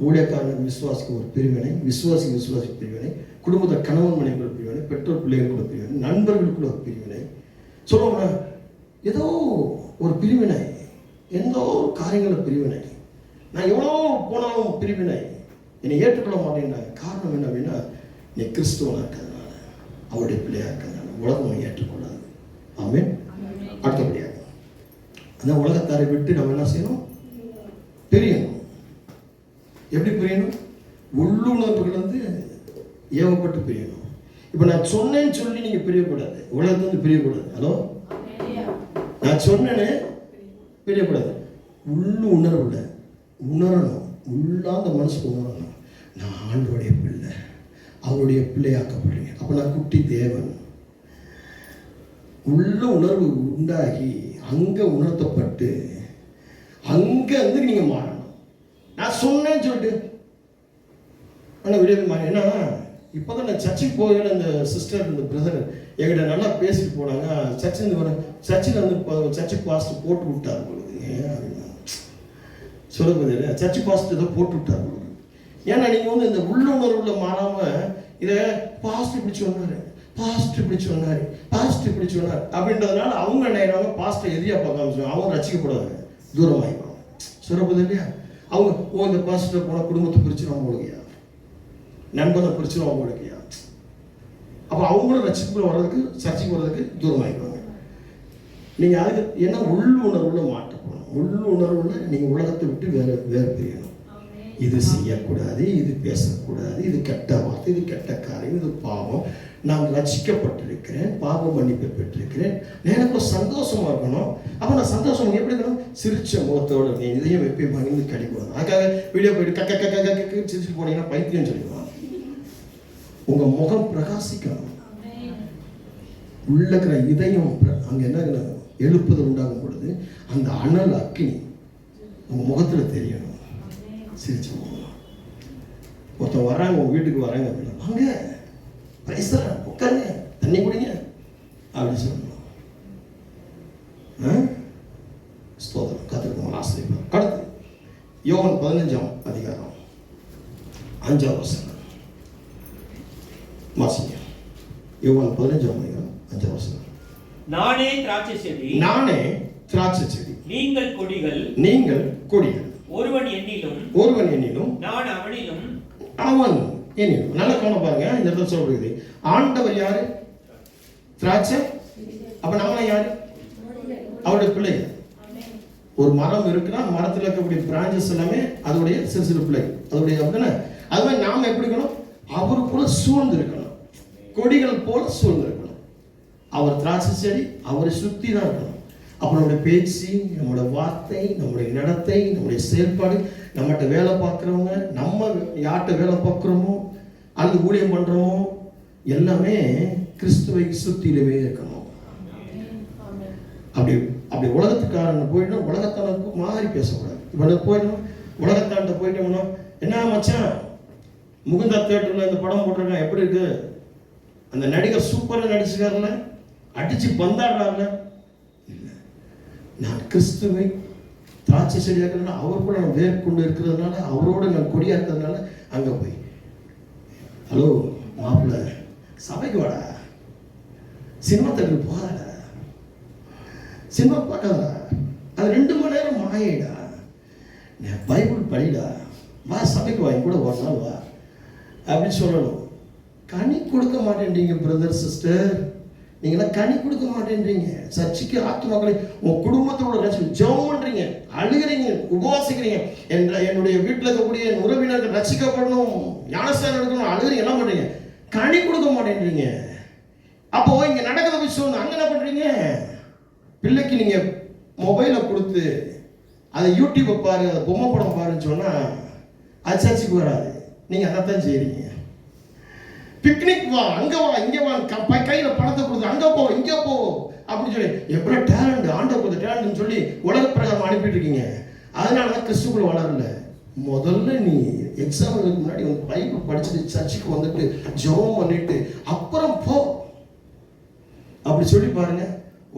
ஊழியக்காரனுக்கு விசுவாசிக்கு ஒரு பிரிவினை, விசுவாசிக்கு பிரிவினை, குடும்பத்தில் கணவன் மனைவிக்குள்ள பிரிவினை, பெற்றோர் பிள்ளைகளுக்குள்ள பிரிவினை, நண்பர்களுக்குள்ள ஒரு பிரிவினை, சொல்லுவோம்னா ஏதோ ஒரு பிரிவினை, எந்த ஒரு காரியங்களில் பிரிவினை. நான் எவ்வளோ போனாலும் பிரிவினை, என்னை ஏற்றுக்கொள்ள மாட்டேன்னாங்க. காரணம் என்ன அப்படின்னா, நீ கிறிஸ்துவனாக இருக்கிறதுனால, அவருடைய பிள்ளையாக இருக்கிறதுனால உலகம் ஏற்றுக்கொள்ளாது. ஆமென். அடுத்தபடியாக அந்த உலகத்தாரை விட்டு நம்ம என்ன செய்யணும், பிரியணும். எப்படி பிரியணும், உள்ளுணர்வுகள் ஏவப்பட்டு பிரியணும். இப்போ நான் சொன்னேன்னு சொல்லி நீங்கள் பிரியக்கூடாது, உலகத்துலேருந்து பிரியக்கூடாது. ஹலோ, நான் சொன்னேன்னு பிரியக்கூடாது. உள்ளு உணர்வுல உணரணும், உள்ளாந்த மனசுக்கு உணரணும், நான் ஆண்டவருடைய பிள்ளை, அவருடைய பிள்ளையாக்கப்படுறீங்க. அப்போ நான் குட்டி தேவன். உள்ள உணர்வு உண்டாகி அங்கே உணர்த்தப்பட்டு அங்கே நீங்கள் மாறணும். நான் சொன்னேன்னு சொல்லிட்டு ஆனால் விடவே மாறேன். ஏன்னா இப்போ தான் நான் சர்ச்சுக்கு போகல, இந்த சிஸ்டர் இந்த பிரதர் என்கிட்ட நல்லா பேசிட்டு போனாங்க. சர்ச்சில் சர்ச்சுக்கு பாஸ்டர் போட்டு விட்டார் பொழுது, ஏன் அப்படின்னா சொல்ல போதில்லை, சர்ச்சு பாஸ்டர் ஏதோ போட்டு விட்டார் பொழுது. ஏன்னா நீங்கள் இந்த உள்ளுணர்வுல மாறாமல் இதை பாஸ்டர் இப்படி சொன்னார், பாஸ்டர் இப்படி சொன்னார், பாஸ்டர் இப்படி சொன்னார் அப்படின்றதுனால அவங்க என்ன பாஸ்டர் எதிரியா பார்க்காம சொல்லுவாங்க, அவங்க ரசிக்கப்படுவாங்க, தூரமாகிடுவாங்க. சொல்ல போது இல்லையா, அவங்க இந்த பாஸ்டர் போனால் குடும்பத்தை பிரிச்சுருவாங்க போடுகையா, நண்பனை பிரிச்சுருவாங்க போடுகையா. அப்போ அவங்களும் ரசிக்க வர்றதுக்கு, சர்ச்சைக்கு வர்றதுக்கு தூரமாகிடுவாங்க. நீங்கள் அதுக்கு என்ன உள்ளுணர்வுல மாட்டப்படணும். உள்ளுணர்வுல நீங்கள் உலகத்தை விட்டு வேறு பிரியணும். இது செய்யக்கூடாது, இது பேசக்கூடாது, இது கெட்ட வார்த்தை, இது கெட்ட காரியம், இது பாவம், நான் ரட்சிக்கப்பட்டிருக்கிறேன், பாவ மன்னிப்பை பெற்றிருக்கிறேன், எனக்கு சந்தோஷமா இருக்கணும். அப்போ நான் சந்தோஷம் எப்படி இருக்கணும், சிரிச்ச முகத்தோட நீ இதையும் வெப்பி மகிழ்ந்து கழிக்கணும். அதுக்காக வீடியோ போயிட்டு கக்க சிரிச்சு போனீங்கன்னா பைத்தியம் சொல்லிடுவான். உங்க முகம் பிரகாசிக்கணும், உள்ள இருக்கிற இதயம் அங்கே என்ன எழுப்புதல் உண்டாகும் பொழுது அந்த அனல் அக்கினி உங்க முகத்துல தெரியணும். சிரிச்சு ஒருத்தன் வர்றாங்க, உங்க வீட்டுக்கு வராங்க அப்படின்னா, வாங்க பிரைஸ்தரன் உட்காருங்க, தண்ணி குடிங்க அப்படின்னு சொல்லணும். ஸ்தோத்திரம், கத்திரிக்கோங்க, ஆசிரியர். அடுத்து யோவான் 15ஆம் அதிகாரம் 5ஆம் வசனம் வாசிங்க. யோவான் 15ஆம் அதிகாரம் 5ஆம் வசனம். நானே திராட்சை செடி, நானே திராட்சை செடி, நீங்கள் கொடிகள், நீங்கள் கொடிகள். ஒருவன் என்னிலும் நான் அவனிலும் அவன் என்னிலும். நல்லா கவனம் பாருங்க, இந்த இடத்துல சொல்றது ஆண்டவர் யாரு, திராட்சை. அப்ப நம்மள யாரு, அவருடைய பிள்ளைகள். ஒரு மரம் இருக்குன்னா மரத்தில் இருக்கக்கூடிய பிரான்சஸ் எல்லாமே அதோடைய சிறு சிறு பிள்ளை, அதோடைய அப்படின்னா அது மாதிரி நாம எப்படி இருக்கணும், அவரு போல சூழ்ந்து இருக்கணும், கொடிகள் போல சூழ்ந்து இருக்கணும். அவர் திராட்சை செடி, அவரை சுத்தி தான் இருக்கணும். அப்போ நம்முடைய பேச்சு, நம்மளோட வார்த்தை, நம்முடைய நடத்தை, நம்முடைய செயல்பாடு, நம்மகிட்ட வேலை பார்க்குறவங்க, நம்ம யார்கிட்ட வேலை பார்க்குறோமோ அல்லது ஊழியம் பண்ணுறோமோ எல்லாமே கிறிஸ்துவை சுற்றிலவே இருக்கணும். அப்படி அப்படி உலகத்துக்காரன் போயிட்டோம், உலகத்தான மாதிரி பேசக்கூடாது. இப்போ போயிட்டோம், உலகத்தான்ட்ட போயிட்டோம்னா, என்ன மச்சான் முகுந்தா தியேட்டரில் இந்த படம் போட்டிருக்கான், எப்படி இருக்கு? அந்த நடிகர் சூப்பராக நடிச்சுக்காருல, அடிச்சு பந்தாடுறாருல. இல்லை, நான் கிறிஸ்துவை திராட்சை செடியாக்குறதுனால, அவர் கூட நான் வேர் கொண்டு இருக்கிறதுனால, அவரோடு நான் கொடியா இருக்கிறதுனால அங்கே போய், ஹலோ மாப்பிள்ள சபைக்கு வாடா, சினிமா தேட்டருக்கு போகாதா, சினிமா பார்க்காதா, அது 2 மணி நேரம் மாயடா, பைபிள் படிடா, வா சபைக்கு வா, கூட ஒரு நாள் வா அப்படின்னு சொல்லணும். கனி கொடுக்க மாட்டேன்றீங்க பிரதர் சிஸ்டர், நீங்களாம் கனி கொடுக்க மாட்டேன்றீங்க. சர்ச்சைக்கு ஆத்மாக்களை உங்கள் குடும்பத்தோட ஜெபம் பண்ணுறீங்க, அழுகிறீங்க, உபவாசிக்கிறீங்க, என்னுடைய வீட்டில் இருக்கக்கூடிய என் உறவினர்கள் ரசிக்கப்படணும், ஞானஸ்தானம் எடுக்கணும், அழுகிறீங்க, என்ன பண்ணுறீங்க? கனி கொடுக்க மாட்டேன்றீங்க. அப்போ இங்கே நடக்கிறத போய் சொல்லணும். அங்கே என்ன பண்ணுறீங்க? பிள்ளைக்கு நீங்கள் மொபைலை கொடுத்து அதை யூடியூப்பை பாரு, அதை பொம்மை படம் பாருன்னு சொன்னால் அது சர்ச்சைக்கு வராது. நீங்கள் அதை தான் செய்கிறீங்க. பிக்னிக் வா, அங்கே வா, இங்கே வா, கையில் பணத்தை கொடுத்து அங்கே போ, இங்கே போ அப்படின்னு சொல்லி எவ்வளோ டேலண்ட், ஆண்டவர் கொடுத்த டேலண்ட்னு சொல்லி உலக பிரகாரம் அனுப்பிட்டு இருக்கீங்க. அதனால தான் கிறிஸ்துக்குள்ள வளரல. முதல்ல நீ எக்ஸாமுக்கு முன்னாடி வந்து பைபிள் படிச்சுட்டு சர்ச்சுக்கு வந்துட்டு ஜெபம் பண்ணிட்டு அப்புறம் போ அப்படி சொல்லி பாருங்க,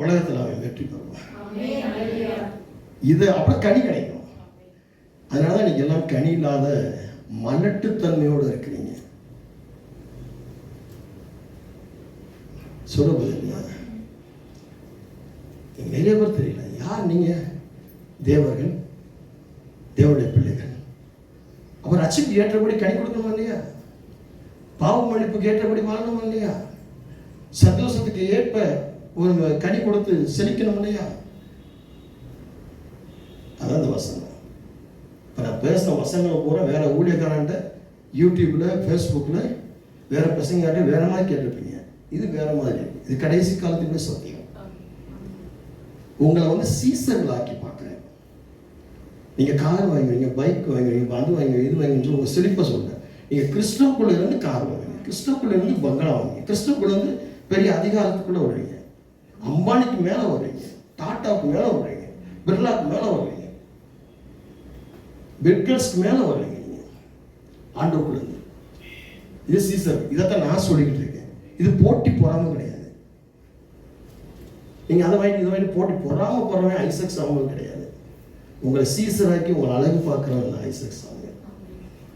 உலகத்தில் அவன் வெற்றி பெறுவான். இது அப்புறம் கனி கிடைக்கும். அதனால தான் நீங்க எல்லாம் கனி இல்லாத மலட்டுத்தன்மையோடு இருக்கிறீங்க. சொல்றது இல்லையா? நிறைய பேர் தெரியல யார் நீங்க. தேவர்கள், தேவனுடைய பிள்ளைகள். அவர் ரட்சிப்பு ஏற்றபடி கனி கொடுக்கணுமா இல்லையா? பாவ மன்னிப்புக்கு ஏற்றபடி வாழணுமா இல்லையா? சந்தோஷத்துக்கு ஏற்ப ஒரு கனி கொடுத்து செழிக்கணும் இல்லையா? அதான் அந்த வசனம். இப்போ நான் பேசின வசனங்களை பூரா வேற ஊழியக்காரன்ட்ட யூடியூப்ல, ஃபேஸ்புக்கில் வேற பசங்க வேற மாதிரி கேட்டிருப்பீங்க. இது வேற மாதிரி. இது கடைசி காலத்துக்குள்ள சத்தியம். உங்களை வந்து சீசர்களாக்கி பார்க்குறேன். நீங்கள் கார் வாங்குவீங்க, பைக் வாங்குவீங்க, அது வாங்குவீங்க, இது வாங்குவீங்க, உங்கள் செழிப்பை சொல்கிறேன். நீங்கள் கிறிஸ்டோக்குள்ள இருந்து கார் வாங்குவீங்க, கிறிஸ்டோக்குள்ள இருந்து பங்களா வாங்குவீங்க, கிறிஸ்டோக்குள்ள இருந்து பெரிய அதிகாரத்துக்குள்ள வருவீங்க, அம்பானிக்கு மேலே வருவீங்க, டாட்டாவுக்கு மேலே வருவீங்க, பிர்லாவுக்கு மேலே வருவீங்க, பில்கேட்ஸ்க்கு மேலே வருவீங்க. நீங்கள் ஆண்டோக்குள்ள இருந்து. இது சீசர். இதைத்தான் நான் சொல்லிக்கிட்டு இருக்கேன். இது போட்டி பொறாம கிடையாது. நீங்கள் அதை வாங்கி இதை வாங்கி போட்டி பொறாம போகிறவன் ஐசக் சாமுவேல் கிடையாது. உங்களை சீசராக்கி உங்களை அழகு பார்க்குறவங்க ஐசக் சாமுவேல்.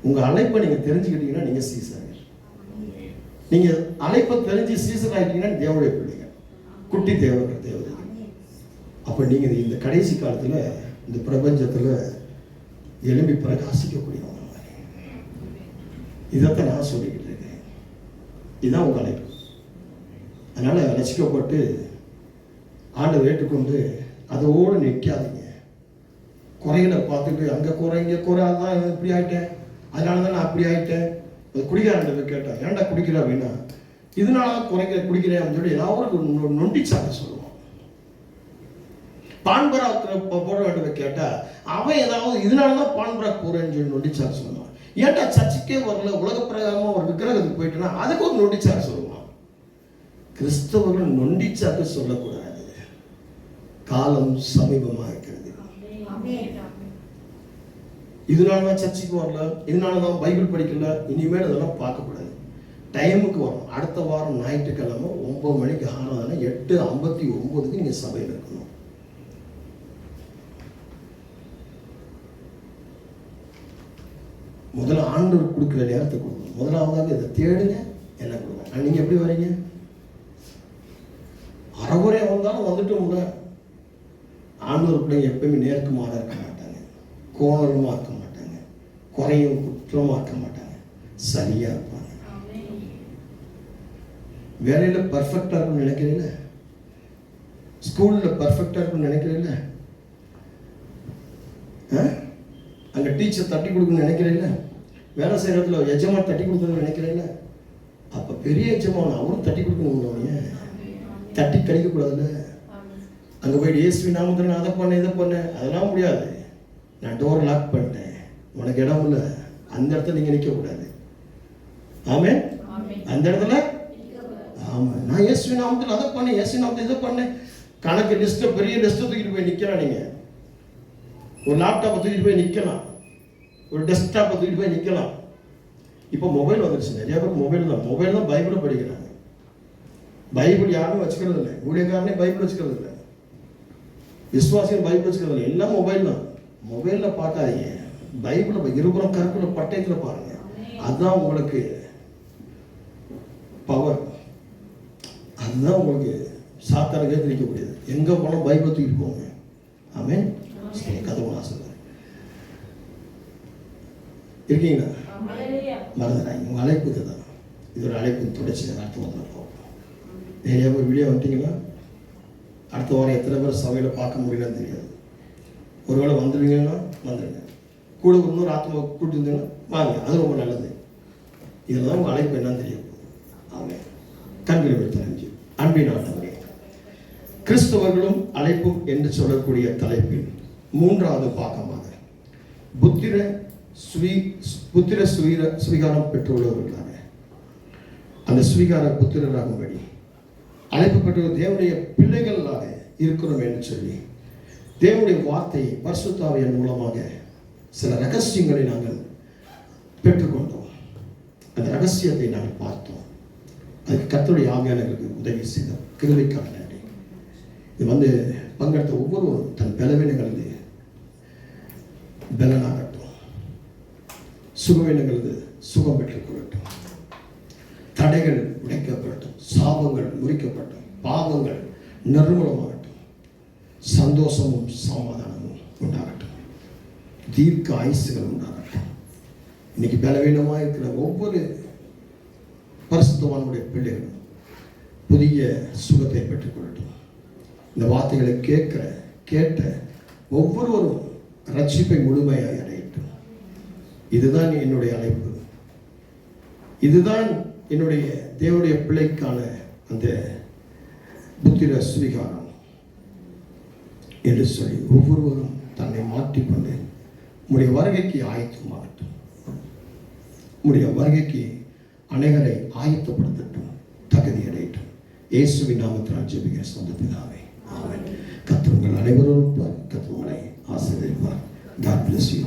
உங்கள் அழைப்பை நீங்கள் தெரிஞ்சுக்கிட்டீங்கன்னா நீங்கள் சீசர். நீங்கள் அழைப்பை தெரிஞ்சு சீசர் ஆகிட்டீங்கன்னா தேவனுடைய பிள்ளைங்க, குட்டி தேவர்கள், தேவதைகள். அப்போ நீங்கள் இந்த கடைசி காலத்தில் இந்த பிரபஞ்சத்தில் எழும்பி பிரகாசிக்கக்கூடியவங்க. இதைத்தான் நான் சொல்லிக்கிட்டு இருக்கேன். இதுதான் உங்கள் அழைப்பு. அதனால் ரசிக்கப்பட்டு ஆண்டவர் ஏற்றுக்கொண்டு அதோடு நிற்காதீங்க. குறைகளை பார்த்துட்டு அங்கே குறை இங்கே குறை, அதான் இப்படி ஆகிட்டேன், அதனால தான் நான் அப்படி ஆகிட்டேன். குடிக்காரன் போய் கேட்டேன், ஏன்டா குடிக்கிற அப்படின்னா, இதனால குடிக்கிறேன் அப்படின்னு சொல்லி ஏதாவது ஒரு நொண்டிச்சாக்க சொல்லுவான். பான்பராக் போட வேண்டும் கேட்டா அவன் ஏதாவது இதனால தான் பான்பராக் போறேன்னு சொல்லி நொண்டிச்சாக்க சொல்லுவான். ஏன்டா சர்ச்சுக்கே வரல, உலக பிரகாரமா ஒரு விக்கிரகத்துக்கு போயிட்டுனா அதுக்கு ஒரு நொண்டிச்சாக்க சொல்லுவான். கிறிஸ்தவர்கள் நொண்டிச்சாக்க சொல்லக்கூடாது. காலம் சமீபமாக இருக்கிறது. இதனாலதான் சர்ச்சுக்கு வரல, இதனாலதான் பைபிள் படிக்கல, இனிமேல் அதெல்லாம் பார்க்கக்கூடாது. டைமுக்கு வரும். அடுத்த வாரம் ஞாயிற்றுக்கிழமை 9 மணிக்கு ஆராதனை, 8:59 நீங்க சபையில் இருக்கணும். முதல்ல ஆண்டவர் கொடுக்குற நேரத்தை கொடுக்கணும். முதலாவதாக இதை தேடுங்க, என்ன கொடுங்க. நீங்க எப்படி வரீங்க? அறகுறையா வந்தாலும் வந்துட்டோம்ல. ஆண்டவர் பிள்ளைங்க எப்பயுமே நேர்க்குமாக இருக்க மாட்டாங்க, கோணலுமா இருக்க மாட்டாங்க, குறையும் குற்றமா இருக்க மாட்டாங்க, சரியா இருப்பாங்க. வேலையில பர்ஃபெக்டா இருக்கும்னு நினைக்கிறீங்களா? ஸ்கூல்ல பர்ஃபெக்டா இருக்கும்னு நினைக்கிறீங்களா? அங்க டீச்சர் தட்டி கொடுக்கணும்னு நினைக்கிறீங்களா? வேலை செய்யற இடத்துல எஜமான் தட்டி கொடுக்கணும்னு நினைக்கிறீங்களா? அப்ப பெரிய எஜமான் அவரும் தட்டி கொடுக்கணும். தட்டி கழிக்க கூடாதுல்ல. அங்க போயிட்டு இயேசுவின் நாமத்தில் நான் அதை பண்ணேன் இதை பண்ணேன், அதெல்லாம் முடியாது. நான் டோர் லாக் பண்ணிட்டேன், உனக்கு இடம் இல்லை, அந்த இடத்துல நீங்க நிற்க கூடாது. ஆமே, அந்த இடத்துல ஆமா, நான் இயேசுவின் நாமத்தில் அதை பண்ணேன், இயேசுவின் நாமத்தில் இதை பண்ணேன், கணக்கு லிஸ்ட்டை பெரிய லிஸ்ட்டை தூக்கிட்டு போய் நிற்கலாம். நீங்கள் ஒரு லேப்டாப்பை தூக்கிட்டு போய் நிற்கலாம், ஒரு டெஸ்க்டாப்பை தூக்கிட்டு போய் நிற்கலாம். இப்போ மொபைல் வந்துருச்சு, நிறைய பேர் மொபைல் தான் பைபிளை படிக்கிறாங்க. பைபிள் யாரும் வச்சுக்கிறது இல்லை, ஊழியக்காரனே பைபிள் வச்சுக்கிறது இல்லை, விசுவாசிகள் பைபிள் வச்சுக்கிறது இல்லை, எல்லாம் மொபைல் தான். மொபைலில் பார்க்காதீங்க, பைபிளில் இருபுறம் கருக்குள்ள பட்டயத்தில் பாருங்க. அதுதான் உங்களுக்கு பவர், அதுதான் உங்களுக்கு சாத்தானுக்கே தெரிவிக்கக்கூடியது. எங்கே போனால் பைபிளை தூக்கிட்டு போங்க. ஆமென். கதவு நான் சொல்றேன், இருக்கீங்களா? மறந்துடாங்க, உங்கள் அழைப்பு இதுதான். இது ஒரு அழைப்பு தொடர்ச்சி. அடுத்த வாரம் நிறைய ஒரு வீடியோ வந்துட்டீங்கன்னா அடுத்த வாரம் எத்தனை பேர் சபையில் பார்க்க முடியலன்னு தெரியாது. ஒருவேளை வந்துடுவீங்கன்னா வந்துடுங்க, கூட இன்னொரு ஆத்மா கூப்பிட்டு இருந்தீங்கன்னா வாங்க, அது ரொம்ப நல்லது. இதில் தான் உங்கள் அழைப்பு என்னன்னு தெரியும். ஆமாம். கண்களை தெரிஞ்சு அன்பின் ஆண்டவரே, கிறிஸ்தவர்களும் அழைப்பும் என்று சொல்லக்கூடிய தலைப்பில் 3வது பாகமாக புத்திர சுவீகாரம் பெற்றுள்ளவர்களாக அந்த சுவீகார புத்திரராகும்படி அழைப்பு பெற்ற தேவனுடைய பிள்ளைகளாக இருக்கிறோம் என்று சொல்லி தேவனுடைய வார்த்தையை பரிசுத்த ஆவியின் மூலமாக சில ரகசியங்களை நாங்கள் பெற்றுக்கொண்டோம். அந்த ரகசியத்தை நாங்கள் பார்த்தோம். அதுக்கு கர்த்தருடைய ஆவியானவர்களுக்கு உதவி செய்தோம். கிருபைக்காக நன்றி. இது பங்கெடுத்த ஒவ்வொருவரும் தன் பலவீனங்களது பலனாகட்டும், சுகவீனங்களது சுகம் பெற்றுக் கொள்ளட்டும், தடைகள் உடைக்கப்படட்டும், சாபங்கள் முறிக்கப்பட்டும், பாவங்கள் நிர்மூலமாகட்டும், சந்தோஷமும் சமாதானமும் உண்டாகட்டும், தீர்க்க ஆயுசுகள் உண்டாகட்டும். இன்னைக்கு பலவீனமாக இருக்கிற ஒவ்வொரு பரிசுத்தவானுடைய பிள்ளைகளும் புதிய சுகத்தை பெற்றுக் கொள்ளட்டும். இந்த வார்த்தைகளை கேட்ட ஒவ்வொருவரும் ரட்சிப்பை முழுமையாக அடையட்டும். இதுதான் என்னுடைய அழைப்பு, இதுதான் என்னுடைய தேவனுடைய பிள்ளைக்கான அந்த புத்திர சுவீகாரம் என்று சொல்லி ஒவ்வொருவரும் தன்னை மாற்றிக்கொண்டு உம்முடைய வருகைக்கு ஆயத்தமாகட்டும். உம்முடைய வருகைக்கு அனைவரை ஆயத்தப்படுத்தட்டும், தகுதி அடையட்டும். இயேசுவின் நாமத்தில் ஜெபிக்கிற சொந்த பிதாவே, ஆமென். கர்த்தர் உங்கள் அனைவரும் கர்த்தர் உங்களை ஆசீர்வதிப்பார். God bless you.